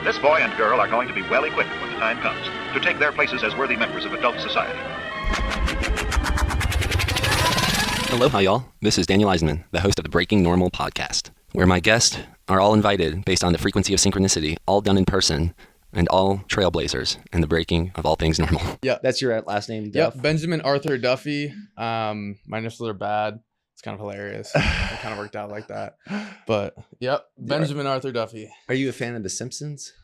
This boy and girl are going to be well equipped when the time comes to take their places as worthy members of adult society. Aloha, y'all. This is Daniel Eisenman, the host of the Breaking Normal podcast, where my guests are all invited based on the frequency of synchronicity, all done in person, and all trailblazers in the breaking of all things normal. Yeah, That's your last name, Duff? Yep, Benjamin Arthur Duffy. My initials are bad. It's kind of hilarious. It kind of worked out like that. But yep, Benjamin Arthur Duffy. Are you a fan of The Simpsons?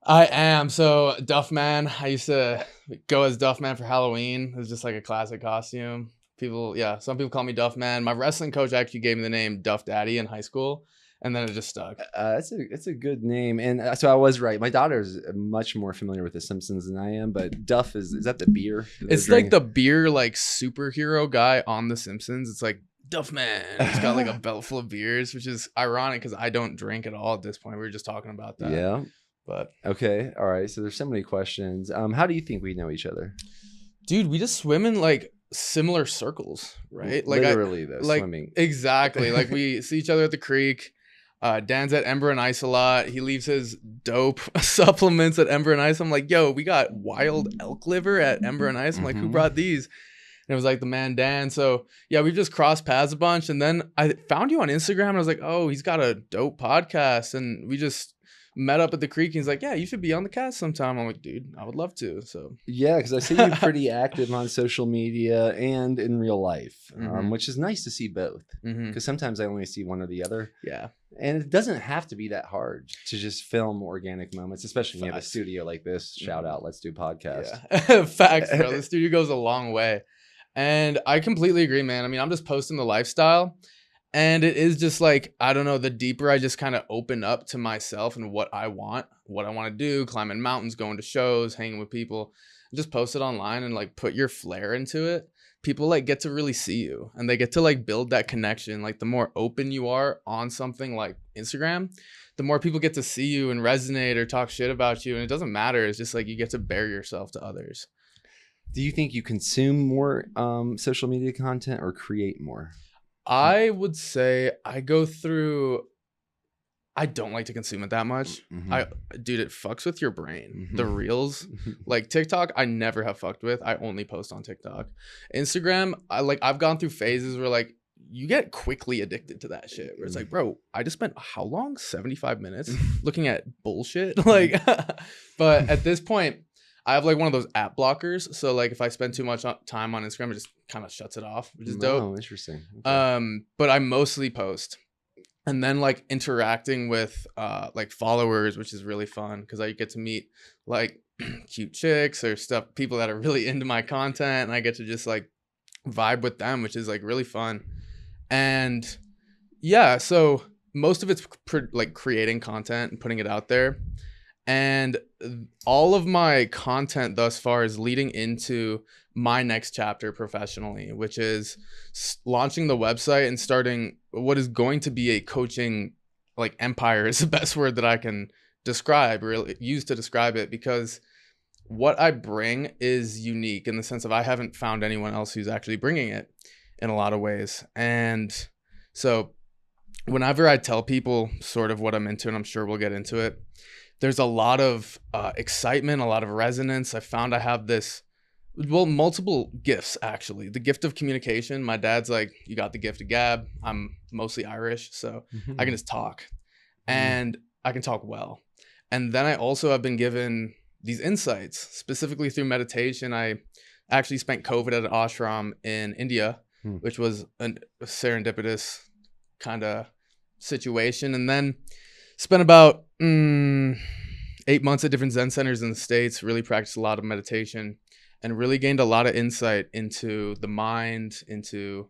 I am. So Duff Man. I used to go as Duff Man for Halloween. It was just like a classic costume. Some people call me Duff Man. My wrestling coach actually gave me the name Duff Daddy in high school, and then it just stuck. It's a good name, and so I was right. My daughter's much more familiar with The Simpsons than I am, but Duff is that the beer? It's like the beer like superhero guy on The Simpsons. It's like Duff Man. He's got like a belt full of beers, which is ironic because I don't drink at all at this point. We were just talking about that. Yeah. But okay, all right. So there's so many questions. How do you think we know each other? Dude, we just swim in like similar circles, right? Like literally, swimming. Exactly. Like we see each other at the creek. Dan's at Ember and Ice a lot. He leaves his dope supplements at Ember and Ice. I'm like, yo, we got wild elk liver at Ember and Ice. I'm like, who brought these? And it was like the man Dan. So yeah, we've just crossed paths a bunch. And then I found you on Instagram and I was like, oh, he's got a dope podcast. And we just met up at the creek. And he's like, yeah, you should be on the cast sometime. I'm like, dude, I would love to. So yeah, because I see you pretty active on social media and in real life, which is nice to see both. Because sometimes I only see one or the other. Yeah. And it doesn't have to be that hard to just film organic moments, especially when you have a studio like this. Shout out, let's do podcast. Yeah. Facts, bro. The studio goes a long way. And I completely agree, man. I mean, I'm just posting the lifestyle. And it is just like, I don't know, the deeper I just kind of open up to myself and what I want to do, climbing mountains, going to shows, hanging with people, just post it online and like put your flair into it. People like get to really see you and they get to like build that connection. Like the more open you are on something like Instagram, the more people get to see you and resonate or talk shit about you. And it doesn't matter. It's just like you get to bare yourself to others. Do you think you consume more social media content or create more? I would say I don't like to consume it that much. Dude, it fucks with your brain. The reels, like TikTok, I never have fucked with. I only post on TikTok. Instagram, I've gone through phases where like you get quickly addicted to that shit. Where it's like, bro, I just spent how long? 75 minutes looking at bullshit. Like, but at this point, I have like one of those app blockers. So like if I spend too much time on Instagram, it just kind of shuts it off, which is dope. Oh, interesting. Okay. But I mostly post. And then like interacting with like followers, which is really fun because I get to meet like cute chicks or people that are really into my content. And I get to just like vibe with them, which is like really fun. And yeah, so most of it's like creating content and putting it out there. And all of my content thus far is leading into my next chapter professionally, which is launching the website and starting what is going to be a coaching like empire is the best word that I can use to describe it, because what I bring is unique in the sense of I haven't found anyone else who's actually bringing it in a lot of ways. And so whenever I tell people sort of what I'm into, and I'm sure we'll get into it, there's a lot of excitement, a lot of resonance. I found I have multiple gifts, actually. The gift of communication. My dad's like, you got the gift of gab. I'm mostly Irish, so I can just talk. And I can talk well. And then I also have been given these insights, specifically through meditation. I actually spent COVID at an ashram in India, which was a serendipitous kind of situation. And then spent about 8 months at different Zen centers in the States, really practiced a lot of meditation and really gained a lot of insight into the mind, into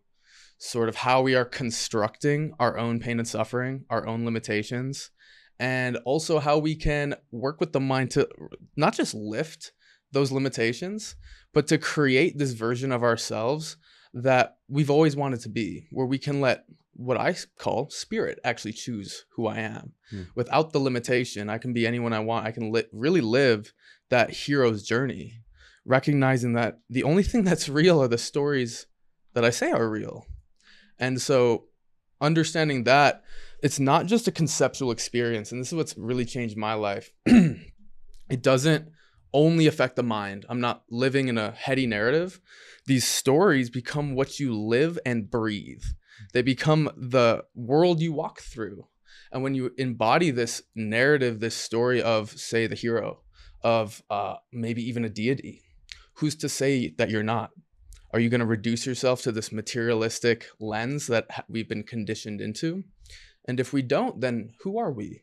sort of how we are constructing our own pain and suffering, our own limitations, and also how we can work with the mind to not just lift those limitations, but to create this version of ourselves that we've always wanted to be, where we can let what I call spirit actually choose who I am. Without the limitation, I can be anyone I want. I can really live that hero's journey, recognizing that the only thing that's real are the stories that I say are real. And so understanding that it's not just a conceptual experience. And this is what's really changed my life. It doesn't only affect the mind. I'm not living in a heady narrative. These stories become what you live and breathe. They become the world you walk through. And when you embody this narrative, this story of, say, the hero, of maybe even a deity, who's to say that you're not? Are you going to reduce yourself to this materialistic lens that we've been conditioned into? And if we don't, then who are we?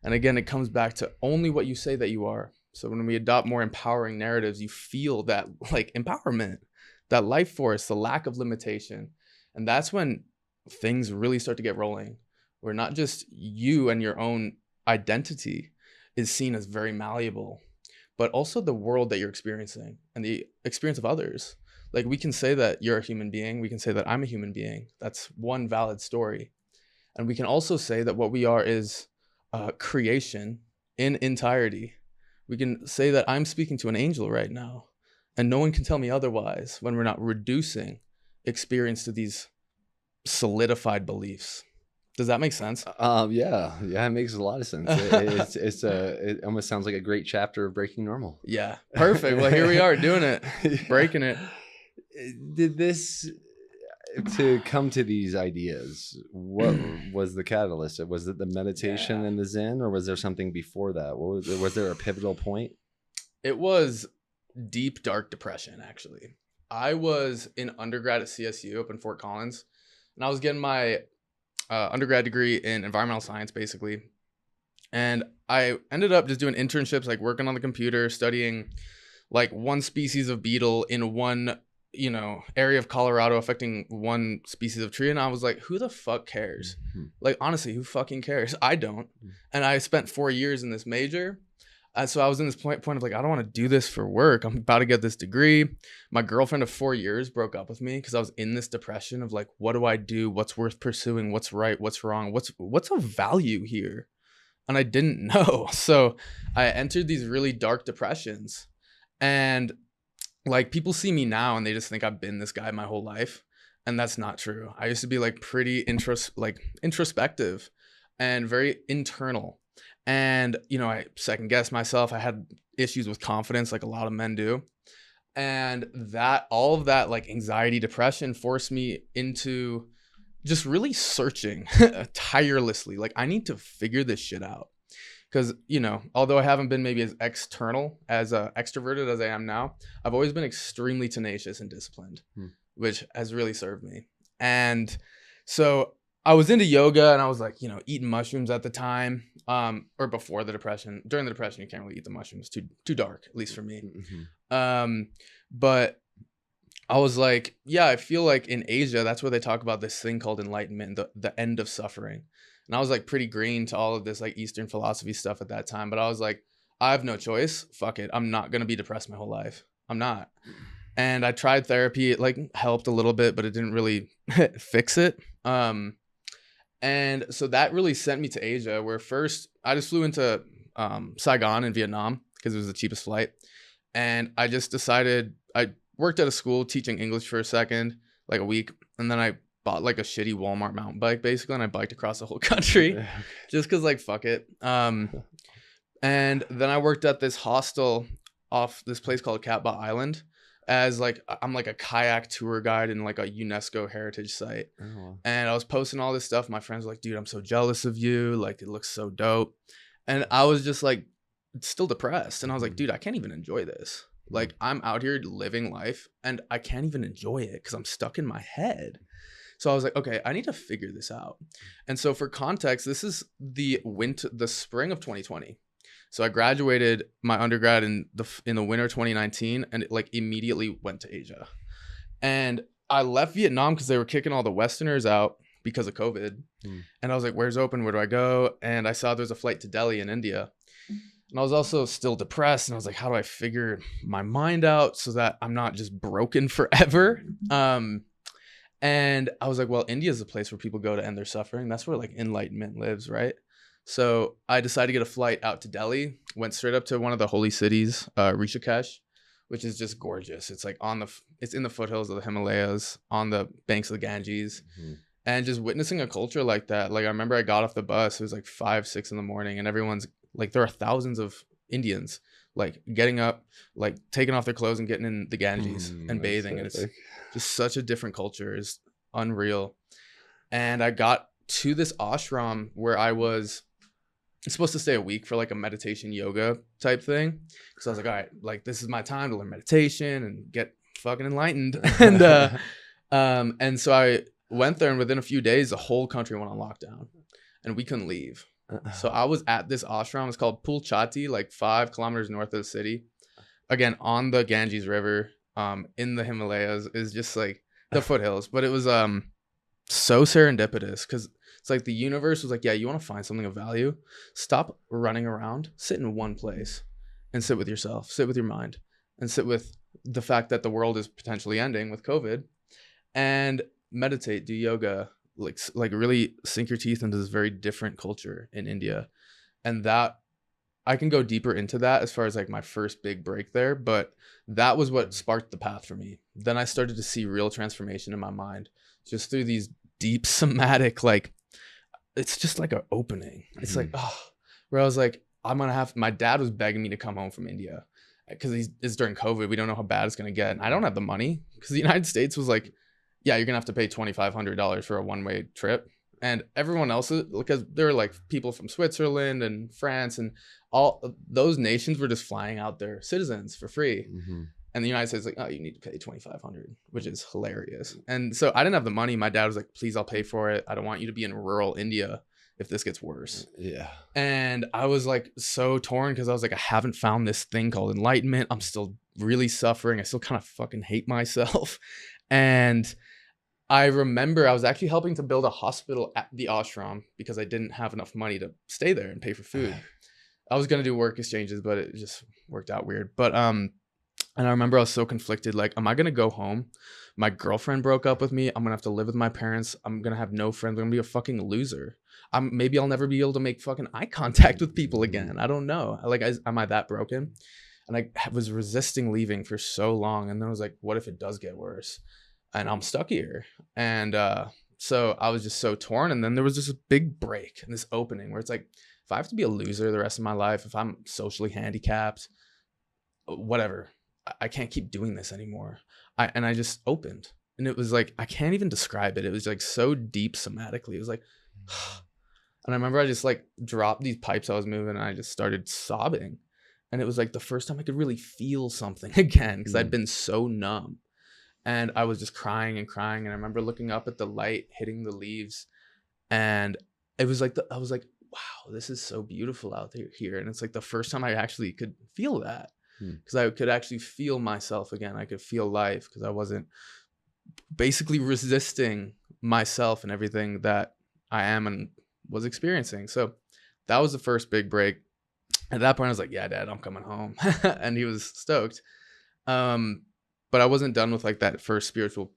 And again, it comes back to only what you say that you are. So when we adopt more empowering narratives, you feel that like empowerment, that life force, the lack of limitation. And that's when things really start to get rolling, where not just you and your own identity is seen as very malleable, but also the world that you're experiencing and the experience of others. Like, we can say that you're a human being. We can say that I'm a human being. That's one valid story. And we can also say that what we are is creation in entirety. We can say that I'm speaking to an angel right now, and no one can tell me otherwise when we're not reducing experience to these solidified beliefs. Does that make sense? Yeah, it makes a lot of sense. It almost sounds like a great chapter of Breaking Normal. Yeah, perfect. Well, here we are doing it, breaking it. Did this, to come to these ideas, what was the catalyst? Was it the meditation and the Zen, or was there something before that? Was there a pivotal point? It was deep, dark depression, actually. I was in undergrad at CSU up in Fort Collins, and I was getting my undergrad degree in environmental science, basically. And I ended up just doing internships, like working on the computer, studying like one species of beetle in one, area of Colorado affecting one species of tree. And I was like, who the fuck cares? Like, honestly, who fucking cares? I don't. And I spent 4 years in this major. So I was in this point of like, I don't want to do this for work. I'm about to get this degree. My girlfriend of 4 years broke up with me because I was in this depression of like, what do I do? What's worth pursuing? What's right? What's wrong? What's of value here? And I didn't know. So I entered these really dark depressions. And like, people see me now and they just think I've been this guy my whole life. And that's not true. I used to be like pretty introspective and very internal. And, I second guessed myself. I had issues with confidence, like a lot of men do. And all of that like anxiety, depression forced me into just really searching tirelessly. Like, I need to figure this shit out. Because, although I haven't been maybe as external, as extroverted as I am now, I've always been extremely tenacious and disciplined, which has really served me. And so I was into yoga, and I was like, eating mushrooms at the time, or before the depression. During the depression, you can't really eat the mushrooms. Too dark, at least for me. But I was like, yeah, I feel like in Asia, that's where they talk about this thing called enlightenment, the end of suffering. And I was like pretty green to all of this like Eastern philosophy stuff at that time. But I was like, I have no choice. Fuck it. I'm not going to be depressed my whole life. I'm not. And I tried therapy. It like helped a little bit, but it didn't really fix it. And so that really sent me to Asia, where first I just flew into Saigon in Vietnam because it was the cheapest flight. And I just decided, I worked at a school teaching English for a week. And then I bought like a shitty Walmart mountain bike basically. And I biked across the whole country just because like, fuck it. And then I worked at this hostel off this place called Catbot Island as like, I'm like a kayak tour guide in like a UNESCO heritage site. Oh, wow. And I was posting all this stuff. My friends were like, dude, I'm so jealous of you. Like, it looks so dope. And I was just like, still depressed. And I was like, dude, I can't even enjoy this. Like, I'm out here living life and I can't even enjoy it because I'm stuck in my head. So I was like, okay, I need to figure this out. And so for context, this is the spring of 2020. So I graduated my undergrad in the winter 2019, and it like immediately went to Asia. And I left Vietnam because they were kicking all the Westerners out because of COVID. And I was like, where's open? Where do I go? And I saw there's a flight to Delhi in India. And I was also still depressed. And I was like, how do I figure my mind out so that I'm not just broken forever? And I was like, well, India is a place where people go to end their suffering. That's where like enlightenment lives, right? So I decided to get a flight out to Delhi, went straight up to one of the holy cities, Rishikesh, which is just gorgeous. It's like it's in the foothills of the Himalayas, on the banks of the Ganges. And just witnessing a culture like that. Like I remember I got off the bus, it was like 5, 6 in the morning, and everyone's like, there are thousands of Indians like getting up, like taking off their clothes and getting in the Ganges and bathing. And it's just such a different culture. It's unreal. And I got to this ashram where I was supposed to stay a week for like a meditation yoga type thing. So I was like, all right, like this is my time to learn meditation and get fucking enlightened. And so I went there, and within a few days, the whole country went on lockdown and we couldn't leave. So I was at this ashram. It's called Pulchati, like 5 kilometers north of the city. Again, on the Ganges River, in the Himalayas. Is just like the foothills. But it was so serendipitous because it's like the universe was like, yeah, you want to find something of value? Stop running around. Sit in one place and sit with yourself. Sit with your mind and sit with the fact that the world is potentially ending with COVID, and meditate, do yoga, like really sink your teeth into this very different culture in India. And that I can go deeper into that as far as like my first big break there, but that was what sparked the path for me. Then I started to see real transformation in my mind just through these deep somatic, like it's just like an opening. It's like, oh, where I was like, my dad was begging me to come home from India because it's during COVID. We don't know how bad it's going to get. And I don't have the money because the United States was like, yeah, you're going to have to pay $2,500 for a one-way trip. And everyone else, because there were like people from Switzerland and France and all those nations were just flying out their citizens for free. And the United States was like, oh, you need to pay $2,500, which is hilarious. And so I didn't have the money. My dad was like, please, I'll pay for it. I don't want you to be in rural India if this gets worse. Yeah. And I was like so torn because I was like, I haven't found this thing called enlightenment. I'm still really suffering. I still kind of fucking hate myself. And I remember I was actually helping to build a hospital at the ashram because I didn't have enough money to stay there and pay for food. I was going to do work exchanges, but it just worked out weird. But, and I remember I was so conflicted. Like, am I going to go home? My girlfriend broke up with me. I'm going to have to live with my parents. I'm going to have no friends. I'm going to be a fucking loser. Maybe I'll never be able to make fucking eye contact with people again. I don't know. Like, am I that broken? And I was resisting leaving for so long. And then I was like, what if it does get worse? And I'm stuck here. And so I was just so torn. And then there was just a big break and this opening where it's like, if I have to be a loser the rest of my life, if I'm socially handicapped, whatever, I can't keep doing this anymore. And I just opened. And it was like, I can't even describe it. It was like so deep somatically. It was like, and I remember I just like dropped these pipes I was moving and I just started sobbing. And it was like the first time I could really feel something again because I'd been so numb. And I was just crying and crying. And I remember looking up at the light hitting the leaves. And it was like, I was like, wow, this is so beautiful out here. And it's like the first time I actually could feel that. Because I could actually feel myself again. I could feel life because I wasn't basically resisting myself and everything that I am and was experiencing. So that was the first big break. At that point, I was like, yeah, Dad, I'm coming home. And he was stoked. But I wasn't done with like that first spiritual,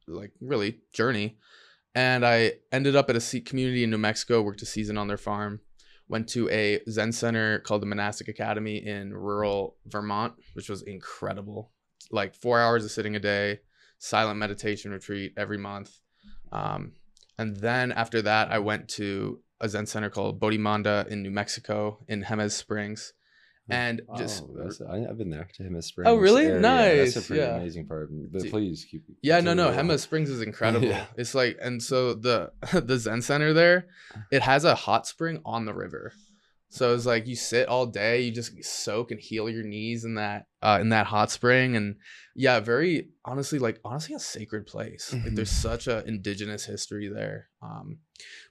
like really journey. And I ended up at a Sikh community in New Mexico, worked a season on their farm, went to a Zen center called the Monastic Academy in rural Vermont, which was incredible. Like 4 hours of sitting a day, silent meditation retreat every month. And then after that, I went to a Zen center called Bodhimanda in New Mexico in Jemez Springs. And just I've been there to Jemez Springs. Oh, really? Area. Nice. That's a pretty amazing part. But please keep. Yeah, no. Jemez Springs is incredible. Yeah. It's like, and so the Zen center there, it has a hot spring on the river. So it's like you sit all day, you just soak and heal your knees in that hot spring, and yeah, very honestly a sacred place. Like there's such a indigenous history there.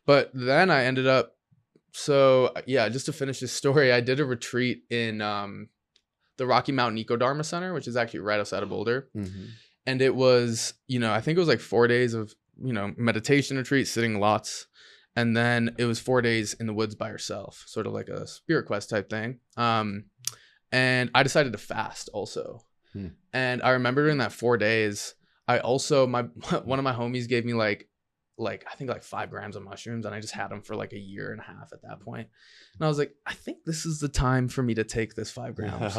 But then I ended up. So yeah, just to finish this story, I did a retreat in the Rocky Mountain Eco Dharma Center, which is actually right outside of Boulder. And it was, I think it was like 4 days of, meditation retreat, sitting lots. And then it was 4 days in the woods by yourself, sort of like a spirit quest type thing. And I decided to fast also. And I remember during that 4 days, I also, one of my homies gave me like I think like 5 grams of mushrooms, and I just had them for like a year and a half at that point. And I was like, I think this is the time for me to take this 5 grams.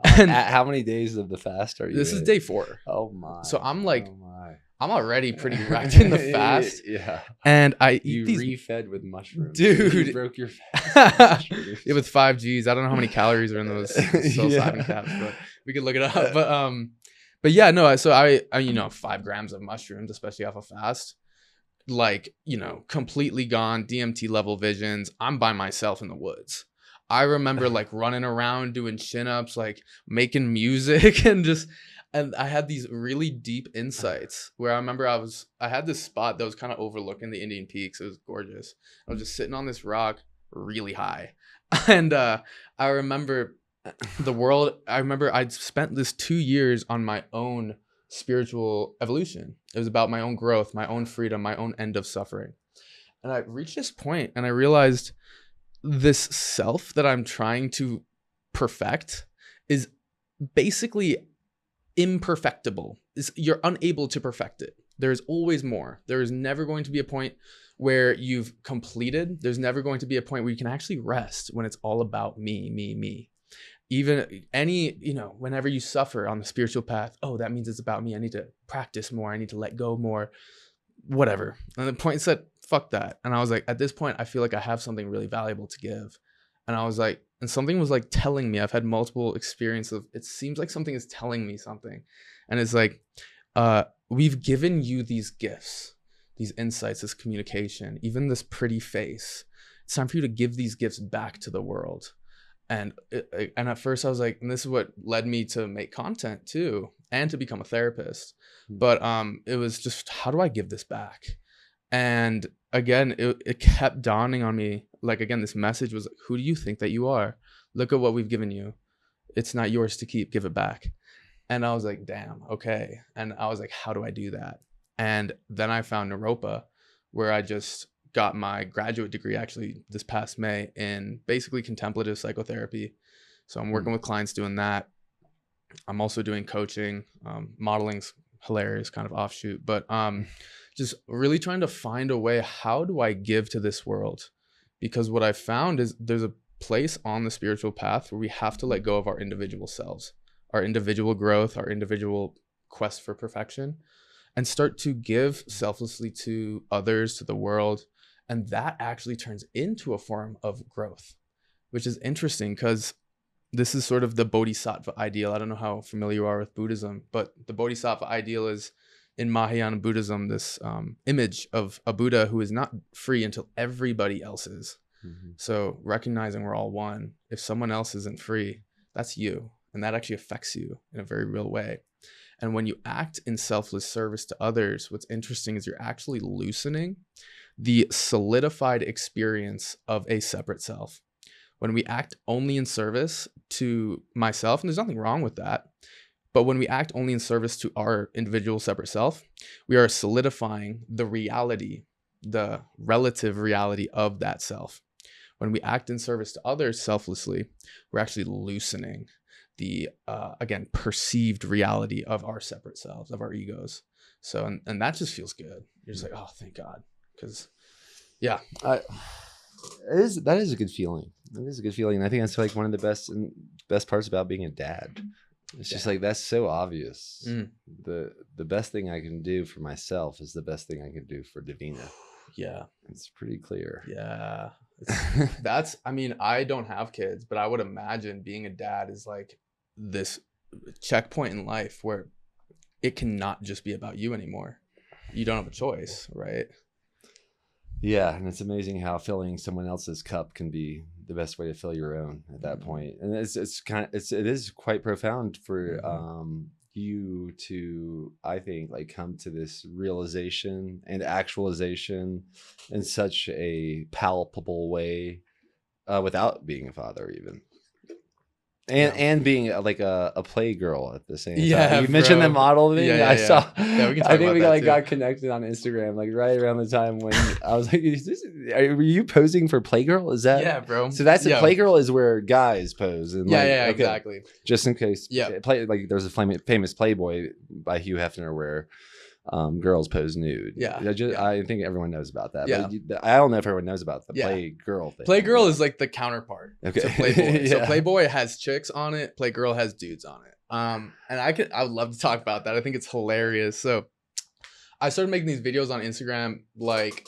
And how many days of the fast are you? This is day 4. Oh my. So I'm like, I'm already pretty wrecked in the fast. Yeah. And I eat You these refed with mushrooms. Dude. You broke your fast. yeah, with 5 Gs. I don't know how many calories are in those psilocybin caps, but we could look it up. But yeah, no. So I 5 grams of mushrooms, especially off a fast, like, completely gone, DMT level visions. I'm by myself in the woods. I remember like running around doing chin-ups, like making music and I had these really deep insights where I remember I had this spot that was kind of overlooking the Indian Peaks. It was gorgeous. I was just sitting on this rock really high. And I remember I'd spent this 2 years on my own spiritual evolution. It was about my own growth, my own freedom, my own end of suffering. And I reached this point and I realized this self that I'm trying to perfect is basically imperfectible. You're unable to perfect it. There's always more. There is never going to be a point where you've completed. There's never going to be a point where you can actually rest when it's all about me. Even whenever you suffer on the spiritual path, oh, that means it's about me. I need to practice more. I need to let go more, whatever. And the point said, fuck that. And I was like, at this point, I feel like I have something really valuable to give. And I was like, and something was like telling me, I've had multiple experiences of, it seems like something is telling me something. And it's like, we've given you these gifts, these insights, this communication, even this pretty face. It's time for you to give these gifts back to the world. And at first I was like, and this is what led me to make content too, and to become a therapist. But it was just, how do I give this back? And again, it kept dawning on me. Like, again, this message was, who do you think that you are? Look at what we've given you. It's not yours to keep, give it back. And I was like, damn, okay. And I was like, how do I do that? And then I found Naropa, where I just got my graduate degree actually this past May in basically contemplative psychotherapy. So I'm working with clients doing that. I'm also doing coaching. Modeling's hilarious, kind of offshoot, but just really trying to find a way, how do I give to this world? Because what I found is there's a place on the spiritual path where we have to let go of our individual selves, our individual growth, our individual quest for perfection, and start to give selflessly to others, to the world. And that actually turns into a form of growth, which is interesting because this is sort of the Bodhisattva ideal. I don't know how familiar you are with Buddhism, but the Bodhisattva ideal is in Mahayana Buddhism, this image of a Buddha who is not free until everybody else is. Mm-hmm. So recognizing we're all one. If someone else isn't free, that's you. And that actually affects you in a very real way. And when you act in selfless service to others, what's interesting is you're actually loosening the solidified experience of a separate self. When we act only in service to myself, and there's nothing wrong with that, but when we act only in service to our individual separate self, we are solidifying the reality, the relative reality of that self. When we act in service to others selflessly, we're actually loosening the, again, perceived reality of our separate selves, of our egos. So, and that just feels good. You're just like, oh, thank God. Because, yeah. That is a good feeling. That is a good feeling. And I think that's like one of the best parts about being a dad. It's just like, that's so obvious. The best thing I can do for myself is the best thing I can do for Davina. Yeah. It's pretty clear. Yeah. I mean, I don't have kids, but I would imagine being a dad is like this checkpoint in life where it cannot just be about you anymore. You don't have a choice, right? Yeah, and it's amazing how filling someone else's cup can be the best way to fill your own at that point. And it is quite profound for you to, I think, like come to this realization and actualization in such a palpable way without being a father even. And being like a Playgirl at the same time. You mentioned the model thing. Yeah, I saw. Yeah, we can talk I think about we that got connected on Instagram like right around the time when I was like, were you posing for Playgirl? Is that? Yeah, bro. So that's a Playgirl is where guys pose. And okay. Exactly. Just in case. Yeah. Like there's a famous Playboy by Hugh Hefner where girls pose nude. I think everyone knows about that. Yeah. But I don't know if everyone knows about the Playgirl thing. Playgirl is like the counterpart to Playboy. Yeah. So Playboy has chicks on it. Playgirl has dudes on it. And I would love to talk about that. I think it's hilarious. So I started making these videos on Instagram like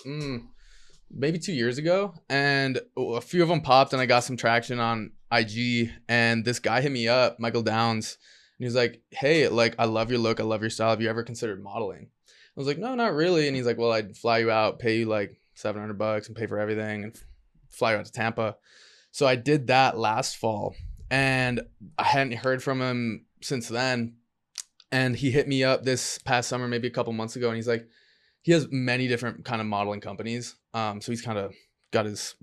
maybe 2 years ago, and a few of them popped, and I got some traction on IG. And this guy hit me up, Michael Downs, and he's like, "Hey, like I love your look, I love your style. Have you ever considered modeling?" I was like, "No, not really." And he's like, "Well, I'd fly you out, pay you like $700 and pay for everything, and fly you out to Tampa." So I did that last fall, and I hadn't heard from him since then. And he hit me up this past summer, maybe a couple months ago, and he's like, he has many different kind of modeling companies. So he's kind of got his,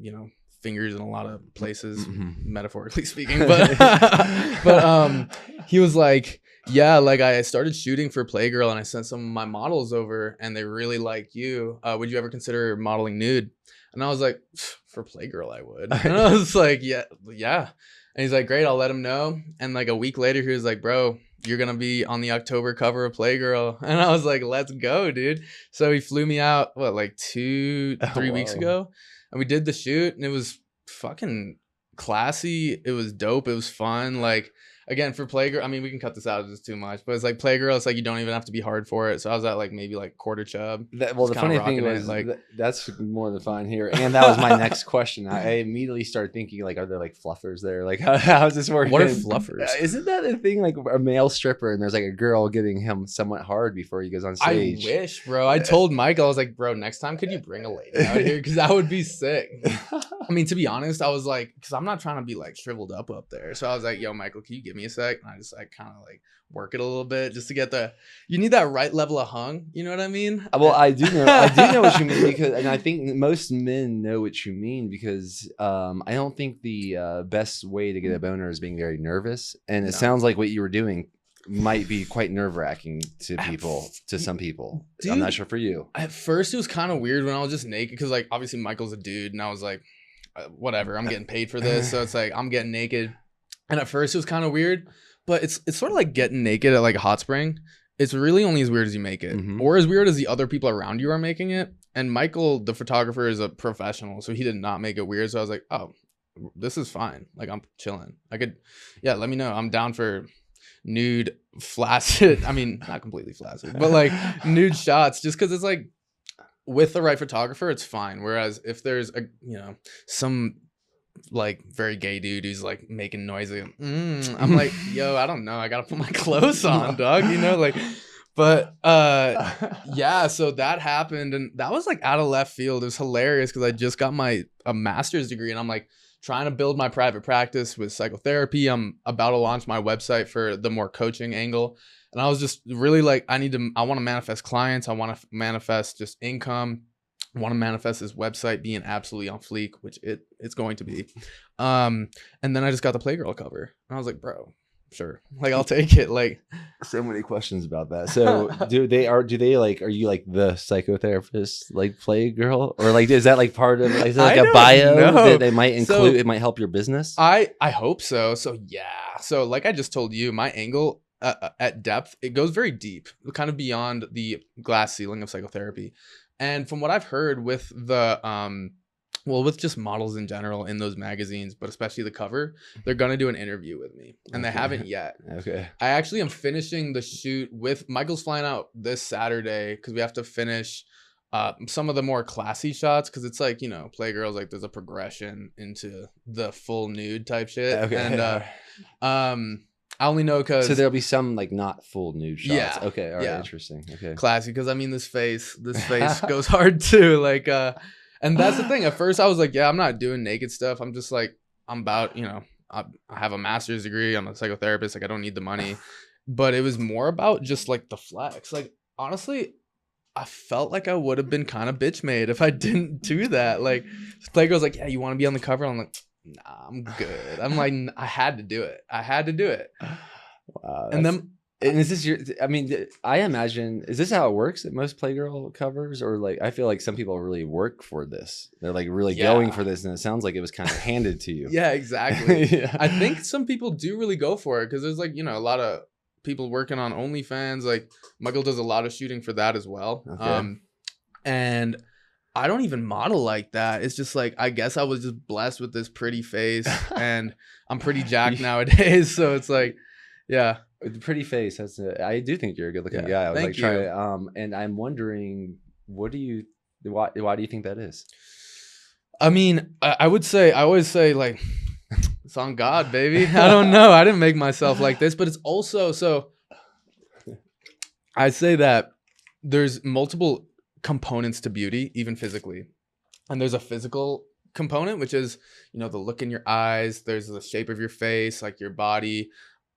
fingers in a lot of places, metaphorically speaking. But he was like, yeah, like I started shooting for Playgirl, and I sent some of my models over, and they really like you. Would you ever consider modeling nude? And I was like, for Playgirl, I would. And I was like, yeah. And he's like, great, I'll let him know. And like a week later, he was like, bro, you're going to be on the October cover of Playgirl. And I was like, let's go, dude. So he flew me out, like 3 weeks ago. And we did the shoot, and it was fucking classy. It was dope. It was fun. Like, again, for Playgirl, I mean, we can cut this out if it's too much, but it's like Playgirl, it's like you don't even have to be hard for it. So I was at like maybe like quarter chub. Well, the funny thing was like that's more than fine here. And that was my next question. I immediately started thinking like, are there like fluffers there? Like how's this working? What are fluffers? Isn't that a thing, like a male stripper and there's like a girl getting him somewhat hard before he goes on stage? I wish, bro. I told Michael, I was like, bro, next time could you bring a lady out here? Because that would be sick. I mean, to be honest, I was like, because I'm not trying to be like shriveled up there. So I was like, yo, Michael, can you give me a sec? And I just like kind of like work it a little bit just to get you need that right level of hung. You know what I mean? Well, I do know what you mean, because, and I think most men know what you mean, because I don't think the best way to get a boner is being very nervous. And it sounds like what you were doing might be quite nerve-wracking to some people. Dude, I'm not sure for you. At first, it was kind of weird when I was just naked, because like obviously Michael's a dude, and I was like, whatever, I'm getting paid for this, so it's like I'm getting naked. And at first, it was kind of weird. But it's sort of like getting naked at like a hot spring. It's really only as weird as you make it, or as weird as the other people around you are making it. And Michael, the photographer, is a professional, so he did not make it weird. So I was like, oh, this is fine. Like, I'm chilling. I could, let me know. I'm down for nude, flaccid. I mean, not completely flaccid, but like nude shots, just because it's like with the right photographer, it's fine. Whereas if there's some like very gay dude who's like making noise, I'm like, yo, I don't know, I gotta put my clothes on, dog, but so that happened, and that was like out of left field. It was hilarious because I just got a master's degree, and I'm like trying to build my private practice with psychotherapy. I'm about to launch my website for the more coaching angle, and I was just really like, I want to manifest clients, I want to manifest just income, want to manifest this website being absolutely on fleek, which it's going to be. And then I just got the Playgirl cover, and I was like, bro, sure, like I'll take it. Like, so many questions about that. So are you like the psychotherapist, like Playgirl, or like is that like part of, is that like a bio that they might include? It might help your business. I hope so. So so like I just told you, my angle at depth, it goes very deep, kind of beyond the glass ceiling of psychotherapy. And from what I've heard with with just models in general in those magazines, but especially the cover, they're going to do an interview with me, and they haven't yet. Okay. I actually am finishing the shoot with Michael's flying out this Saturday, because we have to finish some of the more classy shots, because it's like, Playgirl's like there's a progression into the full nude type shit. Okay. And I only know because so there'll be some like not full nude shots. Yeah. Okay. All right. Interesting. Okay. Classy, because I mean this face goes hard too. Like, and that's the thing. At first, I was like, I'm not doing naked stuff. I'm just like, I'm about, I have a master's degree. I'm a psychotherapist. Like, I don't need the money. But it was more about just like the flex. Like, honestly, I felt like I would have been kind of bitch made if I didn't do that. Like, Playgirl's like, yeah, you want to be on the cover? I'm like, nah, I'm good. I'm like, I had to do it. Wow. And then, and is this I imagine, is this how it works at most Playgirl covers? Or like, I feel like some people really work for this. They're like really going for this. And it sounds like it was kind of handed to you. Yeah, exactly. I think some people do really go for it, because there's like, a lot of people working on OnlyFans. Like Michael does a lot of shooting for that as well. Okay. And I don't even model like that. It's just like, I guess I was just blessed with this pretty face, and I'm pretty jacked nowadays. So it's like, Yeah. Pretty face. I do think you're a good looking Yeah, guy. I was thank like trying you. and I'm wondering, why do you think that is? I mean, I would say, I always say, like, it's on God, baby. I don't know. I didn't make myself like this, but it's also, so I say that there's multiple components to beauty, even physically. And there's a physical component, which is, the look in your eyes. There's the shape of your face, like your body,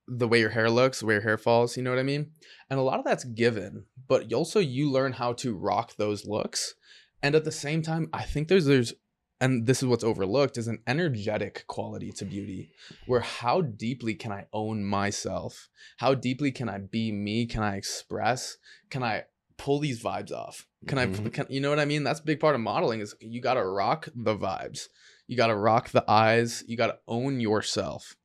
the way your hair looks, the way your hair falls. You know what I mean? And a lot of that's given, but you learn how to rock those looks. And at the same time, I think there's, and this is what's overlooked, is an energetic quality to beauty, where how deeply can I own myself? How deeply can I be me? Can I express? Can I pull these vibes off? You know what I mean? That's a big part of modeling, is you got to rock the vibes. You got to rock the eyes. You got to own yourself.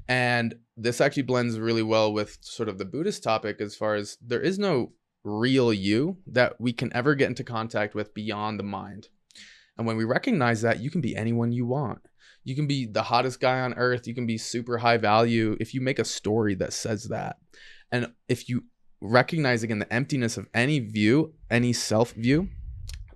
And this actually blends really well with sort of the Buddhist topic, as far as there is no real you that we can ever get into contact with beyond the mind. And when we recognize that, you can be anyone you want. You can be the hottest guy on earth. You can be super high value if you make a story that says that. And if you recognize, again, the emptiness of any view, any self view,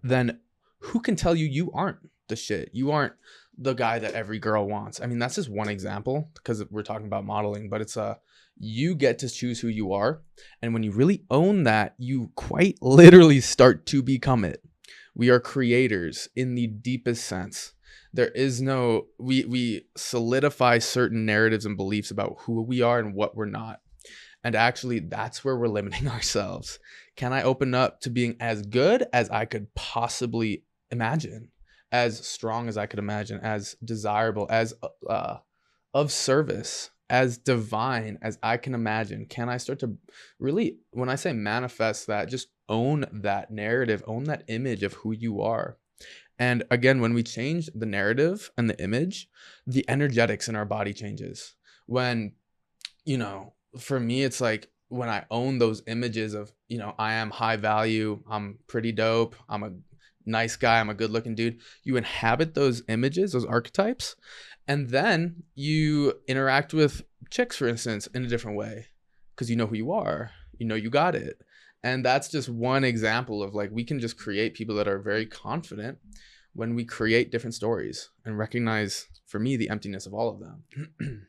then who can tell you aren't the shit? You aren't the guy that every girl wants. I mean, that's just one example, because we're talking about modeling, but it's you get to choose who you are. And when you really own that, you quite literally start to become it. We are creators in the deepest sense. There is no, we solidify certain narratives and beliefs about who we are and what we're not. And actually, that's where we're limiting ourselves. Can I open up to being as good as I could possibly imagine, as strong as I could imagine, as desirable, as of service, as divine as I can imagine? Can I start to really, when I say manifest that, just own that narrative, own that image of who you are? And again, when we change the narrative and the image, the energetics in our body changes. When, for me, it's like when I own those images of, I am high value, I'm pretty dope, I'm a nice guy, I'm a good looking dude. You inhabit those images, those archetypes, and then you interact with chicks, for instance, in a different way, because you know who you are, you got it. And that's just one example of, like, we can just create people that are very confident when we create different stories and recognize, for me, the emptiness of all of them.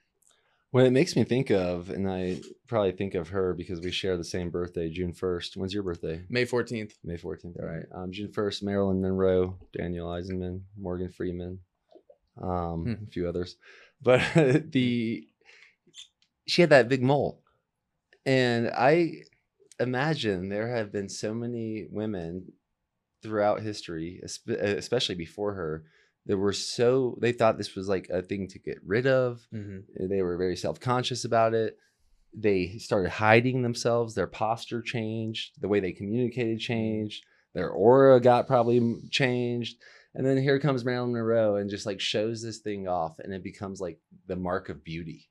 What it makes me think of, and I probably think of her because we share the same birthday, June 1st. When's your birthday? May 14th. May 14th. All right. June 1st, Marilyn Monroe, Daniel Eisenman, Morgan Freeman, a few others. But she had that big mole. And I imagine there have been so many women throughout history, especially before her, that they thought this was like a thing to get rid of. They were very self-conscious about it. They started hiding themselves. Their posture changed. The way they communicated changed. Their aura got probably changed. And then here comes Marilyn Monroe and just like shows this thing off, and it becomes like the mark of beauty.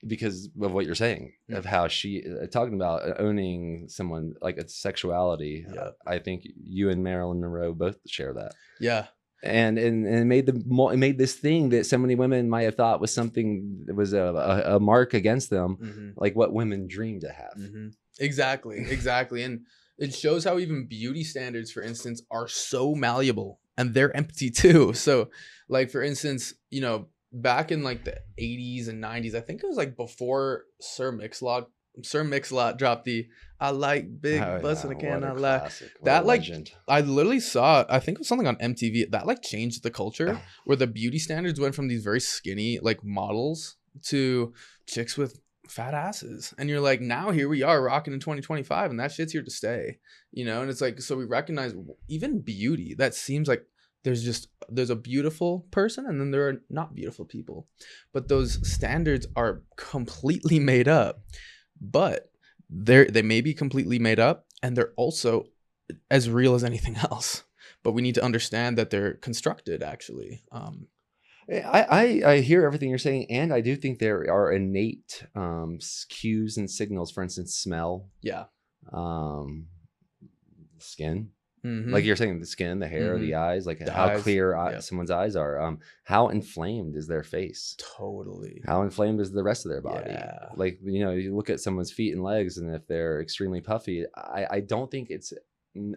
Because of what you're saying, of how she talking about owning someone, like its sexuality. Yeah. I think you and Marilyn Monroe both share that. Yeah. And it made this thing that so many women might have thought was something that was a mark against them, like what women dream to have. Exactly. And it shows how even beauty standards, for instance, are so malleable, and they're empty too. So, like, for instance, back in like the 80s and 90s, I think it was like before Sir Mix-a-Lot dropped the "I like big butts and I cannot lie." That, like, legend. I literally saw, I think it was something on MTV that like changed the culture, where the beauty standards went from these very skinny like models to chicks with fat asses. And you're like, now here we are rocking in 2025, and that shit's here to stay, and it's like, so we recognize even beauty that seems like there's a beautiful person, and then there are not beautiful people, but those standards are completely made up. But they may be completely made up, and they're also as real as anything else, but we need to understand that they're constructed, actually. I hear everything you're saying, and I do think there are innate cues and signals. For instance, smell, skin, Like you're saying, the skin, the hair, the eyes, like The how eyes, clear yep. someone's eyes are. How inflamed is their face? Totally. How inflamed is the rest of their body? Yeah. Like, you know, you look at someone's feet and legs, and if they're extremely puffy, I don't think it's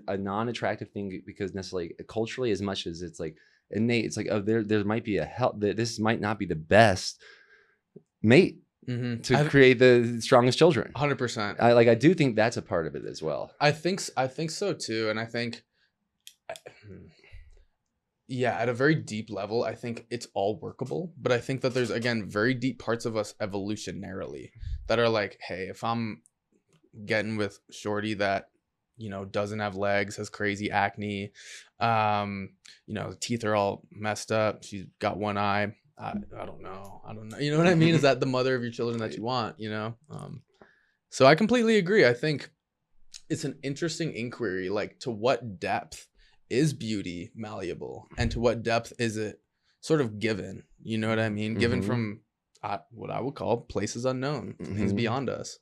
a non-attractive thing because necessarily culturally, as much as it's like innate, it's like, oh, there might be this might not be the best mate to create the strongest children. 100%. I do think that's a part of it as well. I think so too. And I think, yeah, at a very deep level, I think it's all workable. But I think that there's, again, very deep parts of us evolutionarily that are like, hey, if I'm getting with shorty that, you know, doesn't have legs, has crazy acne, you know, the teeth are all messed up, she's got one eye, I don't know. You know what I mean? Is that the mother of your children that you want, you know? So I completely agree. I think it's an interesting inquiry, like, to what depth is beauty malleable, and to what depth is it sort of given? You know what I mean? Given from what I would call places unknown, things beyond us.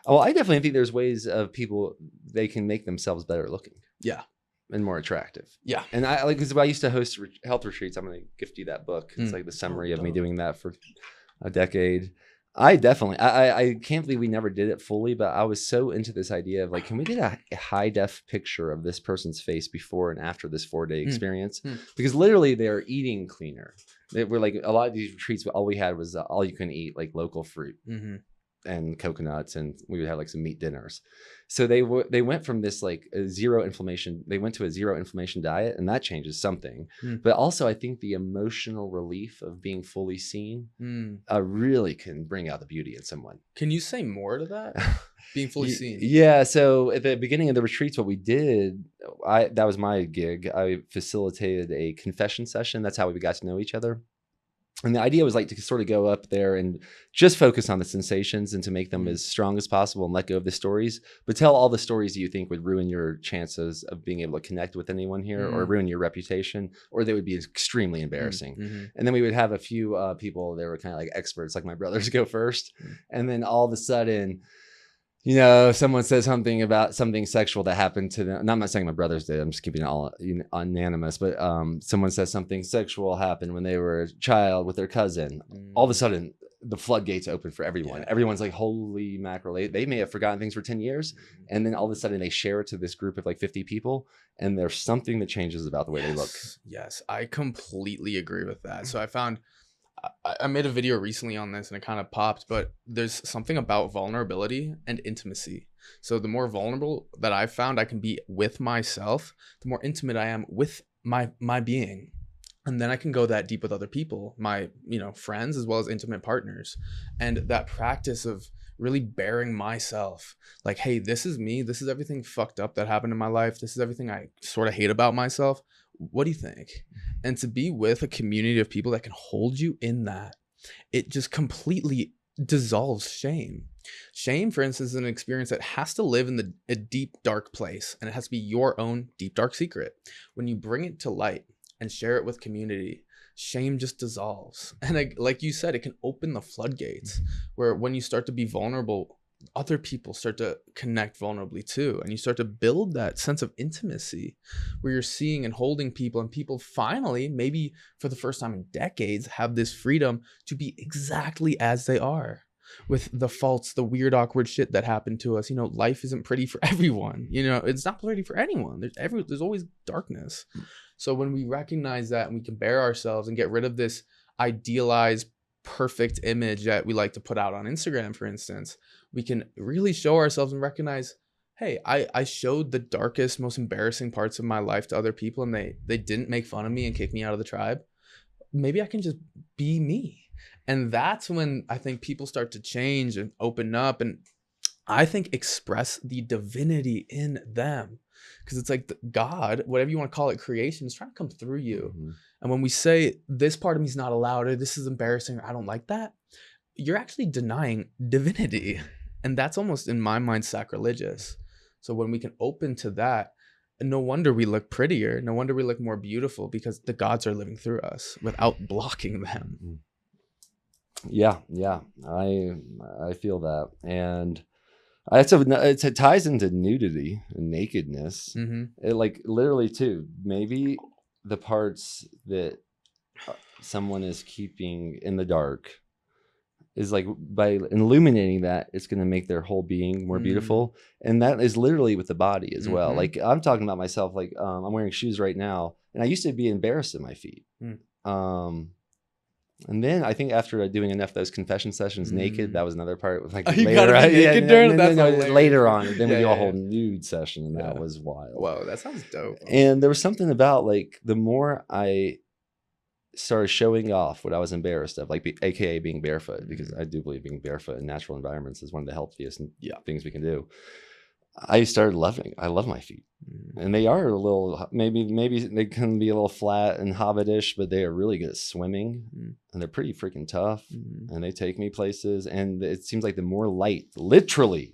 Well, I definitely think there's ways of people, they can make themselves better looking. Yeah. And more attractive. Yeah. And I like, because I used to host health retreats. I'm going to gift you that book. It's like the summary of me doing that for a decade. I definitely, I can't believe we never did it fully, but I was so into this idea of like, can we get a high def picture of this person's face before and after this 4-day experience? Because literally they're eating cleaner. They were like, a lot of these retreats, all we had was all you can eat, like local fruit and coconuts, and we would have like some meat dinners. So they went from this like zero inflammation, they went to a zero inflammation diet, and that changes something. But also I think the emotional relief of being fully seen really can bring out the beauty in someone. Can you say more to that? Being fully seen. Yeah. So at the beginning of the retreats, what we did, that was my gig. I facilitated a confession session. That's how we got to know each other. And the idea was like to sort of go up there and just focus on the sensations and to make them as strong as possible and let go of the stories, but tell all the stories you think would ruin your chances of being able to connect with anyone here or ruin your reputation, or they would be extremely embarrassing. And then we would have a few people that were kind of like experts, like my brothers, go first. And then all of a sudden, you know, someone says something about something sexual that happened to them. And I'm not saying my brothers did. I'm just keeping it all unanimous. But someone says something sexual happened when they were a child with their cousin. All of a sudden, the floodgates open for everyone. Yeah. Everyone's like, holy mackerel. They may have forgotten things for 10 years. And then all of a sudden, they share it to this group of like 50 people. And there's something that changes about the way they look. Yes, I completely agree with that. So I made a video recently on this and it kind of popped, but there's something about vulnerability and intimacy. So the more vulnerable that I've found I can be with myself, the more intimate I am with my being. And then I can go that deep with other people, my, you know, friends, as well as intimate partners. And that practice of really bearing myself, like, hey, this is me. This is everything fucked up that happened in my life. This is everything I sort of hate about myself. What do you think? And to be with a community of people that can hold you in that, it just completely dissolves shame. Shame, for instance, is an experience that has to live in a deep, dark place, and it has to be your own deep, dark secret. When you bring it to light and share it with community, shame just dissolves. And like you said, it can open the floodgates where when you start to be vulnerable, other people start to connect vulnerably too. And you start to build that sense of intimacy where you're seeing and holding people, and people finally, maybe for the first time in decades, have this freedom to be exactly as they are, with the faults, the weird, awkward shit that happened to us. You know, life isn't pretty for everyone. You know, it's not pretty for anyone. There's always darkness. So when we recognize that and we can bear ourselves and get rid of this idealized, perfect image that we like to put out on Instagram, for instance, we can really show ourselves and recognize, hey, I showed the darkest, most embarrassing parts of my life to other people, and they didn't make fun of me and kick me out of the tribe. Maybe I can just be me. And that's when I think people start to change and open up, and I think express the divinity in them. Because it's like God, whatever you want to call it, creation, is trying to come through you. And when we say this part of me is not allowed, or this is embarrassing, or I don't like that, you're actually denying divinity. And that's almost, in my mind, sacrilegious. So when we can open to that, no wonder we look prettier. No wonder we look more beautiful, because the gods are living through us without blocking them. Yeah. I feel that. And It ties into nudity and nakedness. Mm-hmm. It, like, literally too. Maybe the parts that someone is keeping in the dark is like, by illuminating that, it's going to make their whole being more beautiful. And that is literally with the body as well. Like, I'm talking about myself, like, I'm wearing shoes right now, and I used to be embarrassed in my feet. And then I think after doing enough of those confession sessions naked, that was another part with, like, you later, gotta be naked during? That's later on, and then we Yeah, do a yeah, whole nude session, and that was wild. Whoa, that sounds dope. And there was something about, like, the more I started showing off what I was embarrassed of, like, AKA being barefoot, because I do believe being barefoot in natural environments is one of the healthiest things we can do. I started I love my feet, and they are a little, maybe they can be a little flat and hobbitish, but they are really good at swimming, and they're pretty freaking tough, and they take me places. And it seems like the more light, literally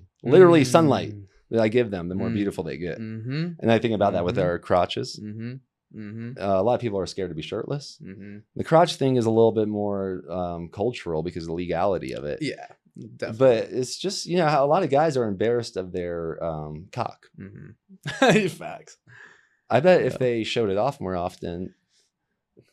sunlight, that I give them, the more beautiful they get. And I think about that with our crotches. A lot of people are scared to be shirtless. The crotch thing is a little bit more cultural because of the legality of it. Yeah, definitely. But it's just, you know, how a lot of guys are embarrassed of their cock. Facts. I bet if they showed it off more often,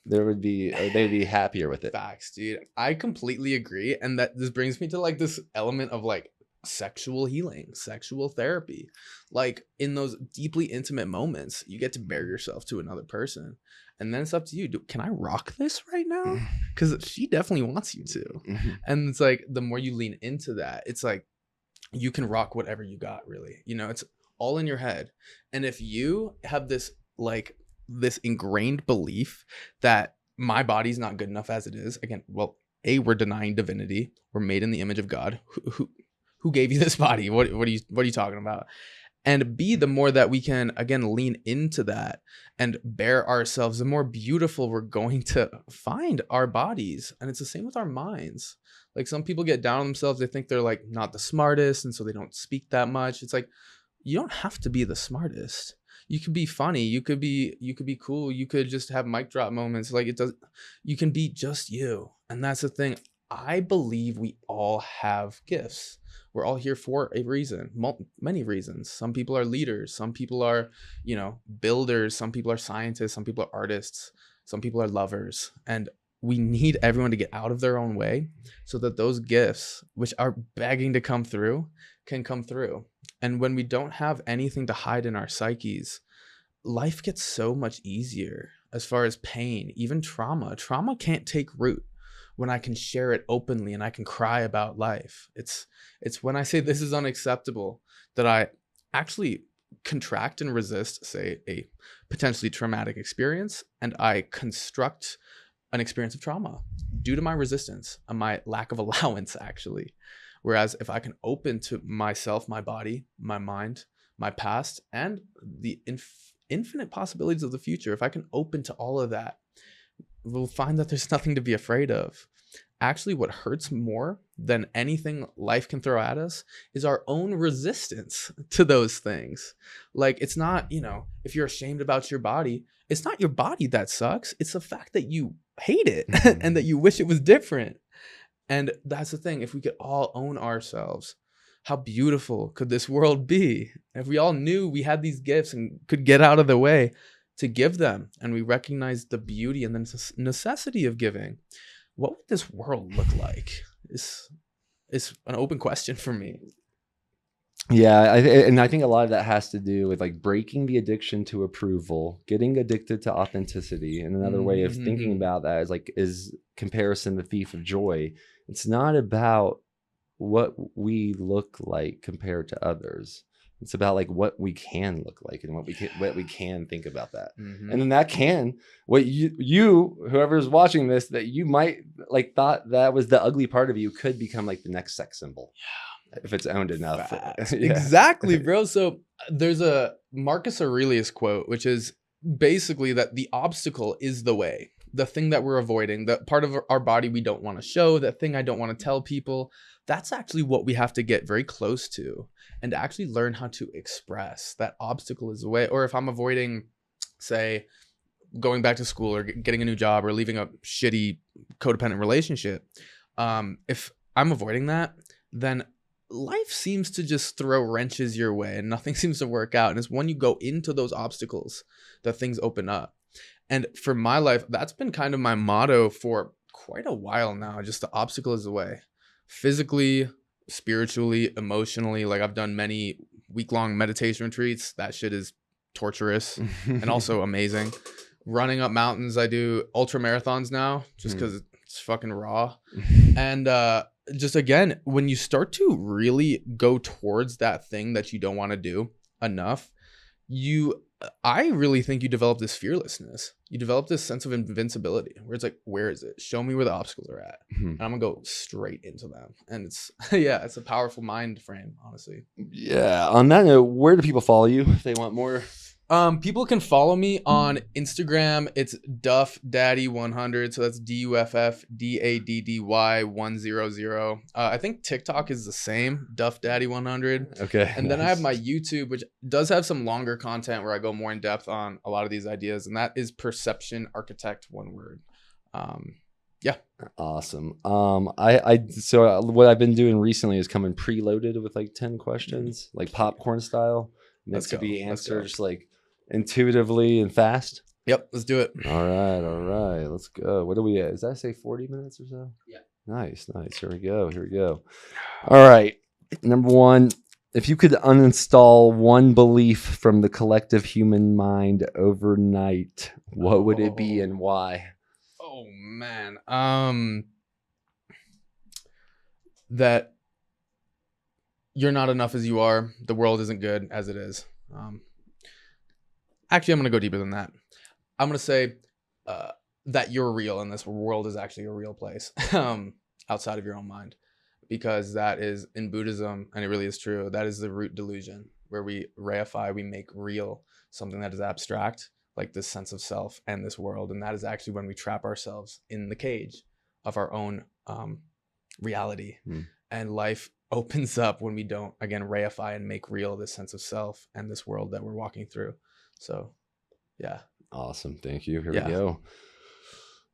they'd be happier with it. Facts, dude. I completely agree. And that this brings me to, like, this element of, like, sexual healing, sexual therapy. Like, in those deeply intimate moments, you get to bare yourself to another person, and then it's up to you. Can I rock this right now? Because she definitely wants you to. And it's like, the more you lean into that, it's like you can rock whatever you got, really. You know, it's all in your head. And if you have this, like, this ingrained belief that my body's not good enough as it is, again, well, A, we're denying divinity. We're made in the image of God. Who gave you this body? What are you talking about? And B, the more that we can, again, lean into that and bare ourselves, the more beautiful we're going to find our bodies. And it's the same with our minds. Like, some people get down on themselves. They think they're, like, not the smartest, and so they don't speak that much. It's like, you don't have to be the smartest. You could be funny. You could be cool. You could just have mic drop moments. Like, you can be just you. And that's the thing. I believe we all have gifts. We're all here for a reason, many reasons. Some people are leaders. Some people are, you know, builders. Some people are scientists. Some people are artists. Some people are lovers. And we need everyone to get out of their own way so that those gifts, which are begging to come through, can come through. And when we don't have anything to hide in our psyches, life gets so much easier as far as pain, even trauma. Trauma can't take root when I can share it openly and I can cry about life. It's when I say this is unacceptable that I actually contract and resist, say, a potentially traumatic experience, and I construct an experience of trauma due to my resistance and my lack of allowance, actually. Whereas if I can open to myself, my body, my mind, my past, and the infinite possibilities of the future, if I can open to all of that, we'll find that there's nothing to be afraid of. Actually, what hurts more than anything life can throw at us is our own resistance to those things. Like, it's not, you know, if you're ashamed about your body, it's not your body that sucks. It's the fact that you hate it and that you wish it was different. And that's the thing. If we could all own ourselves, how beautiful could this world be? If we all knew we had these gifts and could get out of the way to give them, and we recognize the beauty and the necessity of giving, what would this world look like? It's an open question for me. Yeah, and I think a lot of that has to do with, like, breaking the addiction to approval, getting addicted to authenticity. And another way of thinking about that is comparison, the thief of joy. It's not about what we look like compared to others. It's about, like, what we can look like and what we can think about that. And then that can, what you whoever's watching this, that you might, like, thought that was the ugly part of you, could become, like, the next sex symbol. Yeah. If it's owned enough. Yeah. Exactly, bro. So there's a Marcus Aurelius quote, which is basically that the obstacle is the way, the thing that we're avoiding, the part of our body we don't want to show, that thing I don't want to tell people. That's actually what we have to get very close to and actually learn how to express. That obstacle is the way. Or if I'm avoiding, say, going back to school or getting a new job or leaving a shitty codependent relationship, if I'm avoiding that, then life seems to just throw wrenches your way and nothing seems to work out. And it's when you go into those obstacles that things open up. And for my life, that's been kind of my motto for quite a while now. Just the obstacle is the way. Physically, spiritually, emotionally. Like I've done many week-long meditation retreats. That shit is torturous and also amazing. Running up mountains, I do ultra marathons now just because it's fucking raw. And just again, when you start to really go towards that thing that you don't want to do enough, I really think you develop this fearlessness. You develop this sense of invincibility where it's like, where is it? Show me where the obstacles are at. And I'm gonna go straight into them. And it's it's a powerful mind frame, honestly. Yeah. On that note, where do people follow you if they want more? People can follow me on Instagram. It's Duff Daddy 100. So that's DuffDaddy 100. I think TikTok is the same, Duff Daddy 100. Okay. And then I have my YouTube, which does have some longer content where I go more in depth on a lot of these ideas. And that is Perception Architect, one word. Yeah. Awesome. So what I've been doing recently is coming preloaded with like 10 questions, like popcorn style. Meant to be answered just like intuitively and fast. Yep, let's do it. All right, let's go. What do we at? Does that say 40 minutes or so? Yeah. Nice. Here we go. All right, number one, if you could uninstall one belief from the collective human mind overnight, what would it be and why? Oh man, that you're not enough as you are. The world isn't good as it is. Actually, I'm going to go deeper than that. I'm going to say that you're real and this world is actually a real place outside of your own mind. Because that is, in Buddhism, and it really is true, that is the root delusion, where we reify, we make real something that is abstract, like this sense of self and this world. And that is actually when we trap ourselves in the cage of our own reality. And life opens up when we don't, again, reify and make real this sense of self and this world that we're walking through. So, yeah. Awesome. Thank you. Here we go.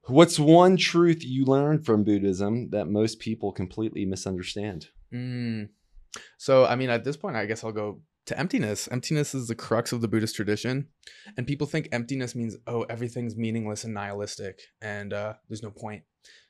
What's one truth you learned from Buddhism that most people completely misunderstand? So, I mean, at this point, I guess I'll go to emptiness. Emptiness is the crux of the Buddhist tradition. And people think emptiness means, oh, everything's meaningless and nihilistic and there's no point.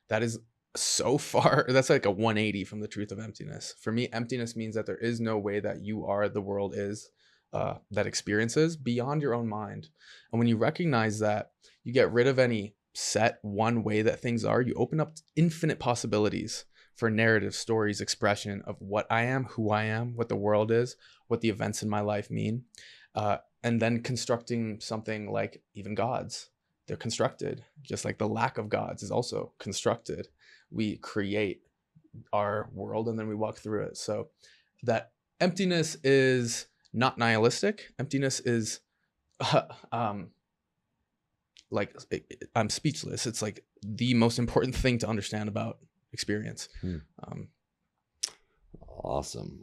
That is so far, that's like a 180 from the truth of emptiness. For me, emptiness means that there is no way that you are, the world is, that experiences beyond your own mind. And when you recognize that, you get rid of any set one way that things are, you open up infinite possibilities for narrative, stories, expression of what I am, who I am, what the world is, what the events in my life mean, and then constructing something like even gods. They're constructed, just like the lack of gods is also constructed. We create our world and then we walk through it. So that emptiness is not nihilistic. Emptiness is like, I'm speechless. It's like the most important thing to understand about experience. Awesome.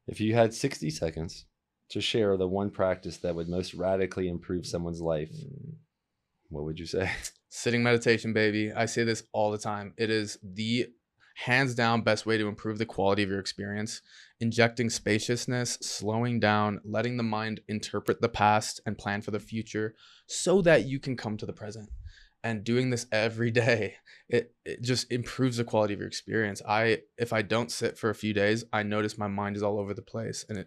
If you had 60 seconds to share the one practice that would most radically improve someone's life, what would you say? Sitting meditation, baby. I say this all the time. It is the hands down best way to improve the quality of your experience. Injecting spaciousness, slowing down, letting the mind interpret the past and plan for the future so that you can come to the present. And doing this every day, it just improves the quality of your experience. If I don't sit for a few days, I notice my mind is all over the place. And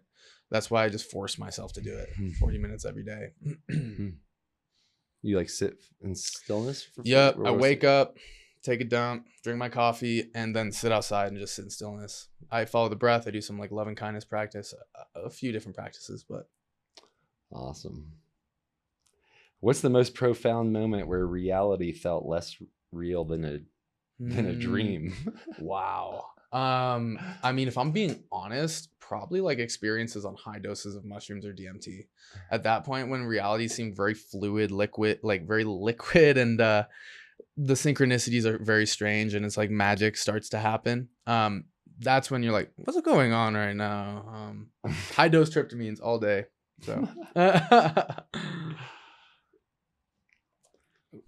that's why I just force myself to do it 40 minutes every day. You like sit in stillness? Yep. I wake up, take a dump, drink my coffee, and then sit outside and just sit in stillness. I follow the breath. I do some like loving kindness practice, a few different practices, but. Awesome. What's the most profound moment where reality felt less real than a dream? Wow. I mean, if I'm being honest, probably like experiences on high doses of mushrooms or DMT. At that point, when reality seemed very fluid, liquid, like very liquid, and the synchronicities are very strange, and it's like magic starts to happen. That's when you're like, what's going on right now? High dose tryptamines all day. So.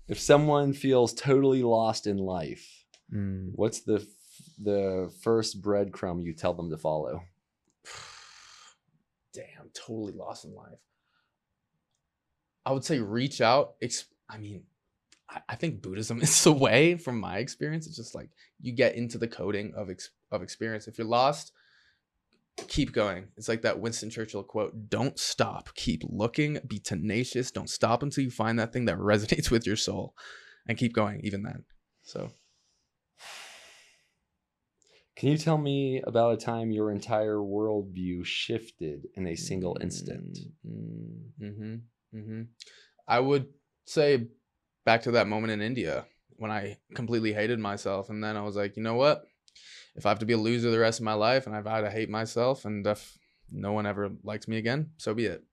If someone feels totally lost in life, What's the first breadcrumb you tell them to follow? Damn, totally lost in life. I would say reach out. I think Buddhism is the way from my experience. It's just like you get into the coding of experience. If you're lost, keep going. It's like that Winston Churchill quote, don't stop, keep looking, be tenacious. Don't stop until you find that thing that resonates with your soul, and keep going even then. So can you tell me about a time your entire worldview shifted in a single instant? I would say back to that moment in India when I completely hated myself. And then I was like, you know what? If I have to be a loser the rest of my life and I've had to hate myself, and if no one ever likes me again, so be it.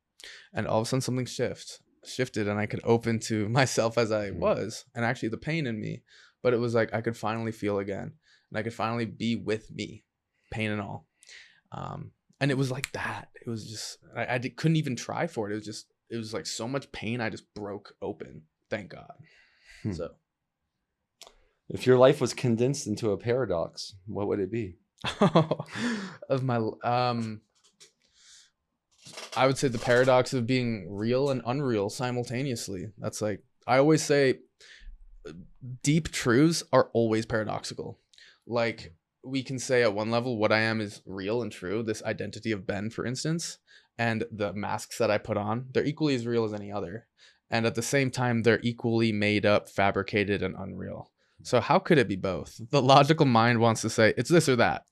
And all of a sudden something shifted and I could open to myself as I was, and actually the pain in me. But it was like I could finally feel again, and I could finally be with me, pain and all. And it was like that. It was just, couldn't even try for it. It was like so much pain. I just broke open. Thank God. So if your life was condensed into a paradox, what would it be? Of my, I would say the paradox of being real and unreal simultaneously. That's like, I always say deep truths are always paradoxical. Like we can say at one level, what I am is real and true. This identity of Ben, for instance, and the masks that I put on, they're equally as real as any other. And at the same time, they're equally made up, fabricated, and unreal. So how could it be both? The logical mind wants to say it's this or that.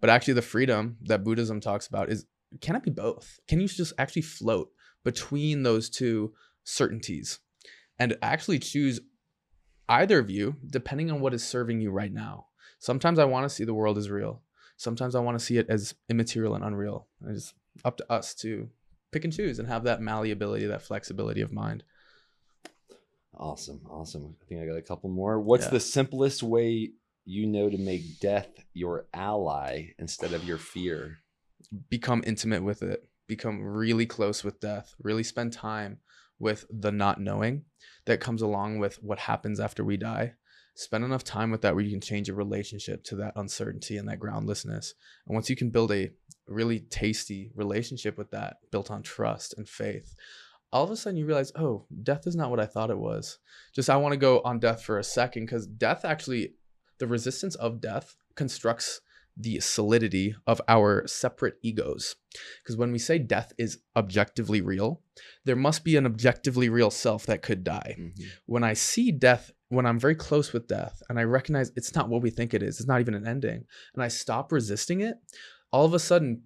But actually the freedom that Buddhism talks about is, can it be both? Can you just actually float between those two certainties and actually choose either view depending on what is serving you right now? Sometimes I want to see the world as real. Sometimes I want to see it as immaterial and unreal. And it's up to us to pick and choose and have that malleability, that flexibility of mind. Awesome. I think I got a couple more. What's the simplest way you know to make death your ally instead of your fear? Become intimate with it. Become really close with death. Really spend time with the not knowing that comes along with what happens after we die. Spend enough time with that where you can change your relationship to that uncertainty and that groundlessness. And once you can build a really tasty relationship with that, built on trust and faith, all of a sudden you realize, oh, death is not what I thought it was. I want to go on death for a second, because death actually, the resistance of death constructs the solidity of our separate egos. Because when we say death is objectively real, there must be an objectively real self that could die. When I see death, when I'm very close with death and I recognize it's not what we think it is, it's not even an ending, and I stop resisting it, all of a sudden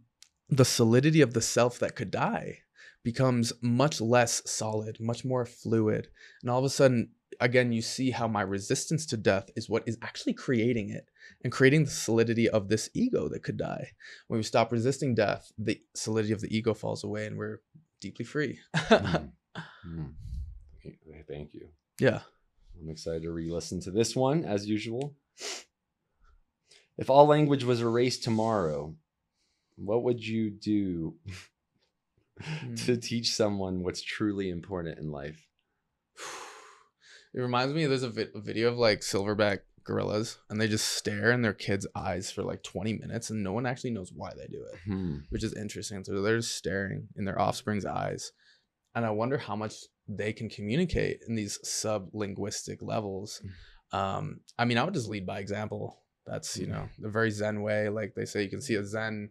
the solidity of the self that could die becomes much less solid, much more fluid. And all of a sudden, again, you see how my resistance to death is what is actually creating it and creating the solidity of this ego that could die. When we stop resisting death, the solidity of the ego falls away and we're deeply free. Thank you. Yeah. I'm excited to re-listen to this one as usual. If all language was erased tomorrow, what would you do to teach someone what's truly important in life? It reminds me, there's a video of like silverback gorillas, and they just stare in their kids' eyes for like 20 minutes and no one actually knows why they do it, which is interesting. So they're just staring in their offspring's eyes. And I wonder how much they can communicate in these sub-linguistic levels. I would just lead by example. That's, the very Zen way. Like they say, you can see a Zen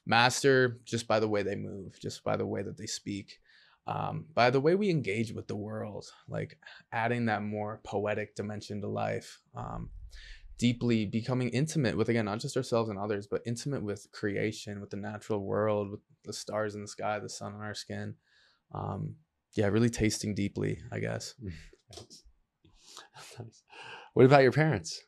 master just by the way they move, just by the way that they speak, by the way we engage with the world, like adding that more poetic dimension to life, deeply becoming intimate with, again, not just ourselves and others, but intimate with creation, with the natural world, with the stars in the sky, the sun on our skin. Really tasting deeply, I guess. Nice. What about your parents?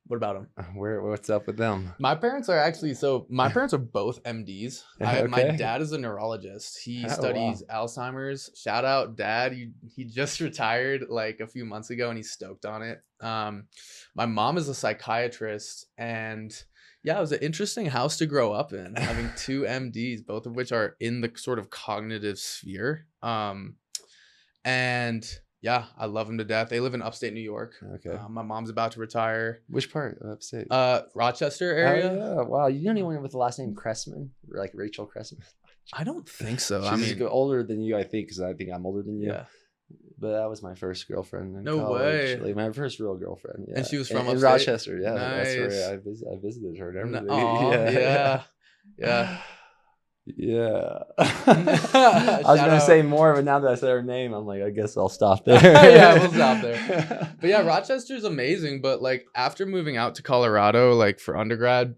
What about them? What's up with them? My parents are both MDs. Okay. My dad is a neurologist. He studies Alzheimer's. Shout out dad. He just retired like a few months ago and he's stoked on it. My mom is a psychiatrist, and it was an interesting house to grow up in, having two MDs, both of which are in the sort of cognitive sphere. And Yeah, I love them to death. They live in upstate New York. Okay. My mom's about to retire. Which part of upstate? Rochester Oh, area. yeah. Wow. You know anyone with the last name Cressman? Like Rachel Cressman? I don't think so. She's older than you, I think, because I think I'm older than you. Yeah. But that was my first girlfriend in No college. way. Like my first real girlfriend. Yeah. And she was from in upstate? Rochester. Yeah, Nice. that's where I visited her and everything. Yeah. Yeah. I was gonna say more, but now that I said her name, I'm like, I guess I'll stop there. Yeah, we'll stop there. But yeah, Rochester's amazing. But like after moving out to Colorado, like for undergrad,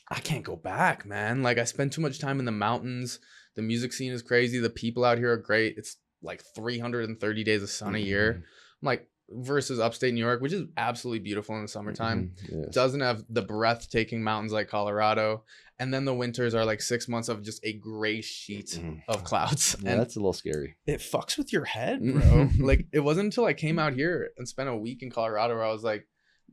I can't go back, man. Like I spend too much time in the mountains. The music scene is crazy. The people out here are great. It's like 330 days of sun a year. I'm like, versus upstate New York, which is absolutely beautiful in the summertime. Yes. Doesn't have the breathtaking mountains like Colorado. And then the winters are like 6 months of just a gray sheet of clouds. Yeah, and that's a little scary. it fucks with your head, bro. Like it wasn't until I came out here and spent a week in Colorado where I was like,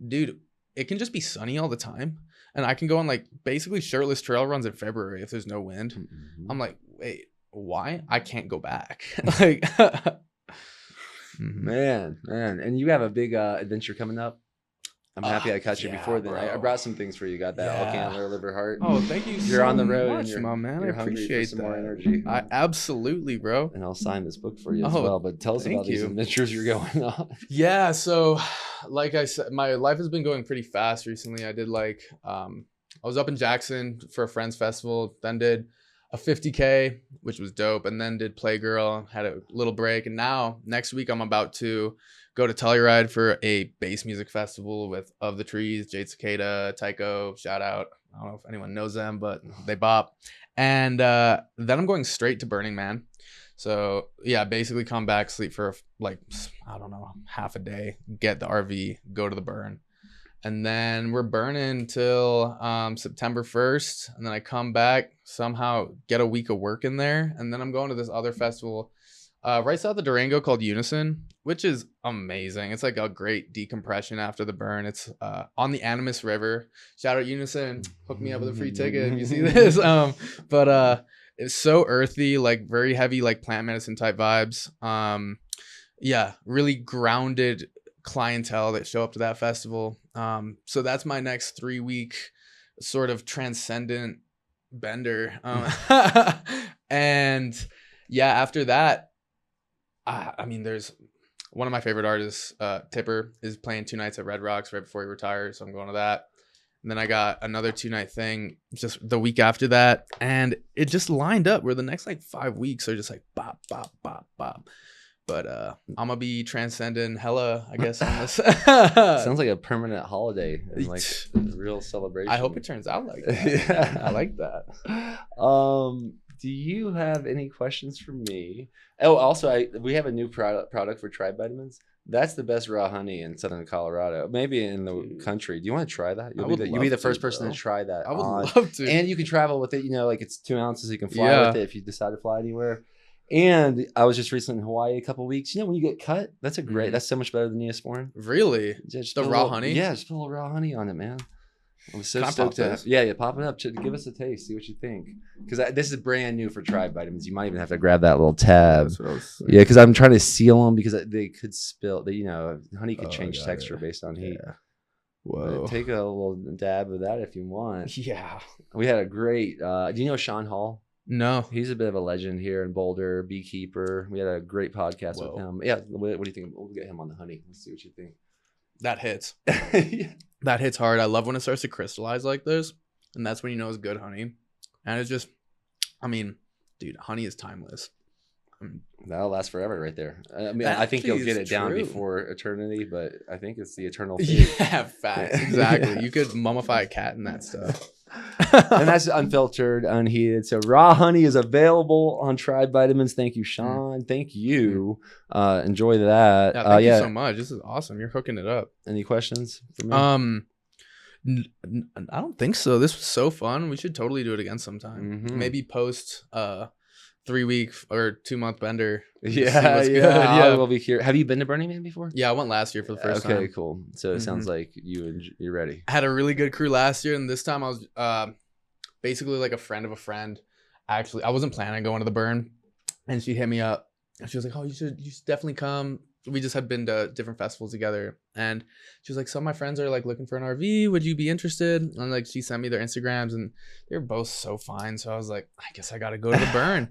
dude, it can just be sunny all the time. And I can go on like basically shirtless trail runs in February if there's no wind. I'm like, wait, why? I can't go back. Like Man. And you have a big adventure coming up. I'm happy I caught you before then. I brought some things for you. Got that elk antler, liver heart. Oh, thank you. You're so on the road, much, and you're, my man. you're I hungry appreciate for some that. more energy. I absolutely, bro. And I'll sign this book for you as Oh, well. But tell us thank about these you. adventures you're going on. Yeah, so like I said, my life has been going pretty fast recently. I did like I was up in Jackson for a friend's festival, then did a 50K, which was dope, and then did Playgirl, had a little break, and now next week I'm about to go to Telluride for a bass music festival with Of the Trees, Jade Cicada, Tycho, shout out. I don't know if anyone knows them, but they bop. And then I'm going straight to Burning Man. So yeah, basically come back, sleep for like, I don't know, half a day, get the RV, go to the burn. And then we're burning till September 1st. And then I come back, somehow get a week of work in there. And then I'm going to this other festival right south of Durango called Unison, which is amazing. It's like a great decompression after the burn. It's on the Animas River. Shout out Unison. Hook me up with a free ticket if you see this. But it's so earthy, like very heavy, like plant medicine type vibes. Yeah, really grounded clientele that show up to that festival. So that's my next 3-week sort of transcendent bender. And yeah, after that, I mean, there's one of my favorite artists, Tipper, is playing 2 nights at Red Rocks right before he retires. So I'm going to that. And then I got another 2-night thing just the week after that. And it just lined up where the next like 5 weeks are just like bop, bop, bop, bop. But I'm going to be transcending hella, I guess, on this. Sounds like a permanent holiday and like a real celebration. I hope it turns out like that. Yeah. I like that. Do you have any questions for me? Oh, also, we have a new product for Tribe Vitamins. That's the best raw honey in Southern Colorado, maybe in the country. Do you want to try that? You'll be the first person to try that. I would love to. And you can travel with it. You know, like it's 2 ounces. You can fly with it if you decide to fly anywhere. And I was just recently in Hawaii a couple weeks. You know, when you get cut, that's that's so much better than Neosporin. Really? Just the raw honey? Yeah, just put a little raw honey on it, man. I'm so Can I stoked pop to this? yeah, pop it up. Give us a taste. See what you think. Because this is brand new for Tribe Vitamins. You might even have to grab that little tab. That's what I was saying. Yeah, because I'm trying to seal them because they could spill. Honey could change texture based on heat. Yeah. Whoa. Take a little dab of that if you want. Yeah. We had a great. Do you know Sean Hall? No. He's a bit of a legend here in Boulder, beekeeper. We had a great podcast with him. Yeah, what do you think? We'll get him on the honey. Let's see what you think. That hits. Yeah. That hits hard. I love when it starts to crystallize like this. And that's when you know it's good honey. And it's just, I mean, dude, honey is timeless. That'll last forever right there. I mean, I think you'll get it down true. before eternity, but I think it's the eternal thing. Yeah, facts. Exactly. You could mummify a cat in that stuff. And that's unfiltered, unheated. So raw honey is available on Tribe Vitamins. Thank you, Sean. Thank you. Enjoy that. Yeah, thank you so much. This is awesome. You're hooking it up. Any questions for me? I don't think so. This was so fun. We should totally do it again sometime. Mhm. Maybe post 3-week or 2-month bender. Yeah. Yeah. We'll be here. Have you been to Burning Man before? Yeah, I went last year for the first time. Okay, cool. So it sounds like you're ready. I had a really good crew last year, and this time I was basically like a friend of a friend. Actually, I wasn't planning on going to the burn, and she hit me up, and she was like, "Oh, you should definitely come. we just had been to different festivals together, and she was like, some of my friends are like looking for an RV, would you be interested? And like she sent me their Instagrams, and they're both so fine, so I was like, I guess I gotta go to the burn.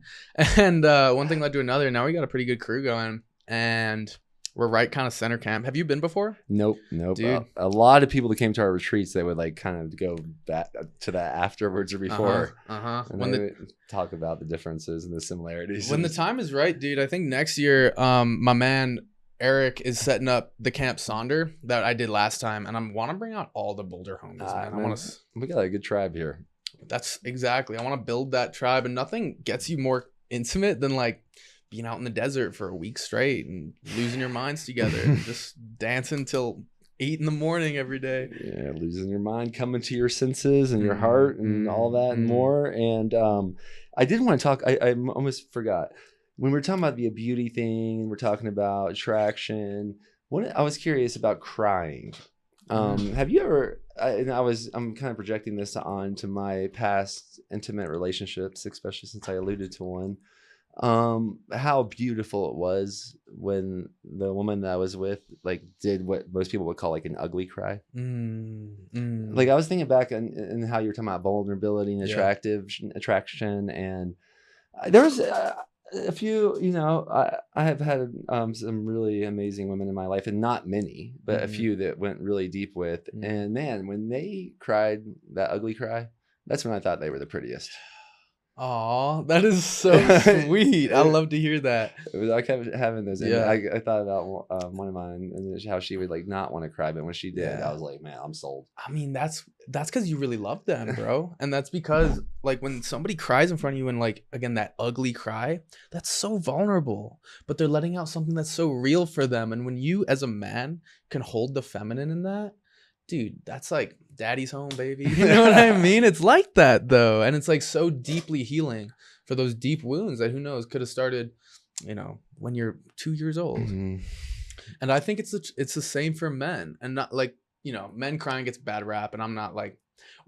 And one thing led to another. Now we got a pretty good crew going, and we're right kind of center camp. Have you been before? Nope. Dude. A lot of people that came to our retreats, they would like kind of go back to that afterwards or before. And when they the would talk about the differences and the similarities. when the time is right, dude. I think next year my man Eric is setting up the Camp Sonder that I did last time, and I want to bring out all the Boulder homies, man. I want to. We got a good tribe here. That's exactly. I want to build that tribe, and nothing gets you more intimate than like being out in the desert for a week straight and losing your minds together and just dancing till 8 a.m. every day. Yeah, losing your mind, coming to your senses and your heart and all that and more. And I did want to talk. I almost forgot. When we're talking about the beauty thing and we're talking about attraction, I was curious about crying. Have you ever? I'm kind of projecting this onto my past intimate relationships, especially since I alluded to one. How beautiful it was when the woman that I was with like did what most people would call like an ugly cry. Like I was thinking back in how you were talking about vulnerability and attraction, and there was a few, I have had some really amazing women in my life, and not many, but a few that went really deep with. And man, when they cried that ugly cry, that's when I thought they were the prettiest. Aw, that is so sweet. I love to hear that. I kept having those. Yeah. I thought about one of mine and how she would like not want to cry, but when she did, I was like, man, I'm sold. I mean, that's because you really love them, bro. And that's because like when somebody cries in front of you and like, again, that ugly cry, that's so vulnerable, but they're letting out something that's so real for them. And when you as a man can hold the feminine in that, dude, that's like daddy's home, baby. You know what I mean? It's like that though. And it's like so deeply healing for those deep wounds that who knows could have started, when you're 2 years old. And I think it's the same for men, and not like, men crying gets bad rap, and I'm not like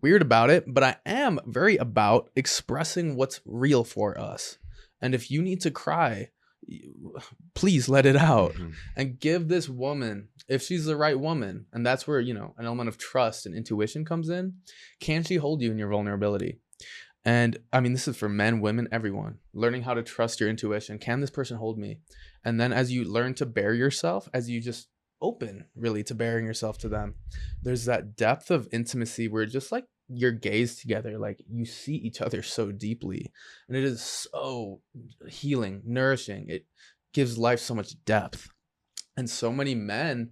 weird about it, but I am very about expressing what's real for us. And if you need to cry, please let it out and give this woman, if she's the right woman, and that's where an element of trust and intuition comes in, can she hold you in your vulnerability? And I mean, this is for men, women, everyone, learning how to trust your intuition. Can this person hold me? And then as you learn to bear yourself, as you just open really to bearing yourself to them, there's that depth of intimacy where just like your gaze together, like you see each other so deeply, and it is so healing, nourishing. It gives life so much depth. And so many men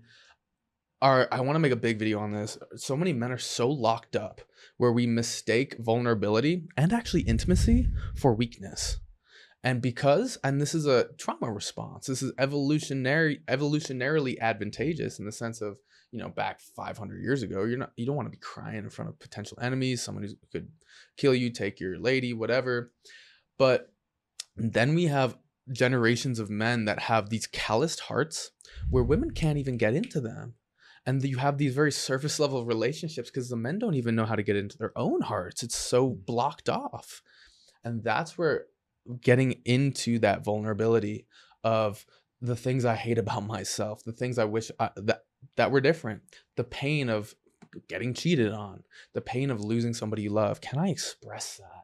I want to make a big video on this. So many men are so locked up where we mistake vulnerability and actually intimacy for weakness. And this is a trauma response. This is evolutionarily advantageous in the sense of, back 500 years ago, you don't want to be crying in front of potential enemies, someone who could kill you, take your lady, whatever. But then we have generations of men that have these calloused hearts where women can't even get into them. And you have these very surface level relationships because the men don't even know how to get into their own hearts. It's so blocked off. And that's where getting into that vulnerability of the things I hate about myself, the things I wish that were different, the pain of getting cheated on, the pain of losing somebody you love. Can I express that?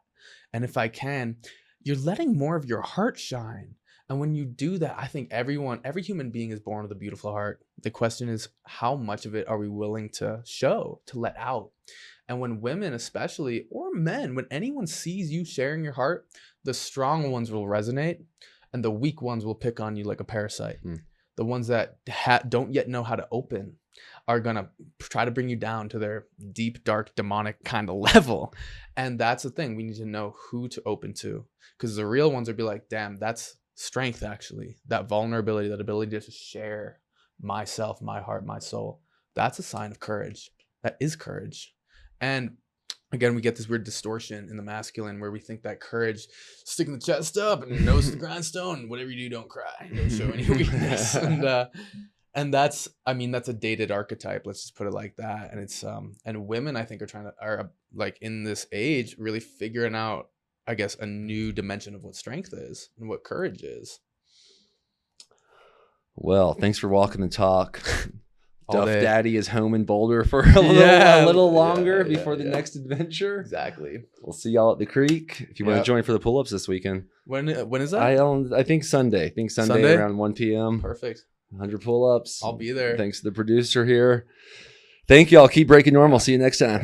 And if I can, you're letting more of your heart shine. And when you do that, I think every human being is born with a beautiful heart. The question is, how much of it are we willing to show, to let out? And when women especially, or men, when anyone sees you sharing your heart, the strong ones will resonate and the weak ones will pick on you like a parasite. The ones that don't yet know how to open are going to try to bring you down to their deep, dark, demonic kind of level. And that's the thing. We need to know who to open to, because the real ones will be like, damn, that's strength, actually. That vulnerability, that ability to share myself, my heart, my soul. That's a sign of courage. That is courage. And again, we get this weird distortion in the masculine where we think that courage, sticking the chest up and nose to the grindstone, whatever you do, don't cry, don't show any weakness. And that's a dated archetype. Let's just put it like that. And it's and women, I think, are like in this age really figuring out, I guess, a new dimension of what strength is and what courage is. Well, thanks for walking the talk. All Duff day. Daddy is home in Boulder for a little longer yeah, before the yeah. next adventure. Exactly. We'll see y'all at the creek if you want to Yep. join for the pull-ups this weekend. When is that? I think Sunday. Sunday? Around 1 p.m. Perfect. 100 pull-ups. I'll be there. Thanks to the producer here. Thank y'all. Keep breaking normal. See you next time.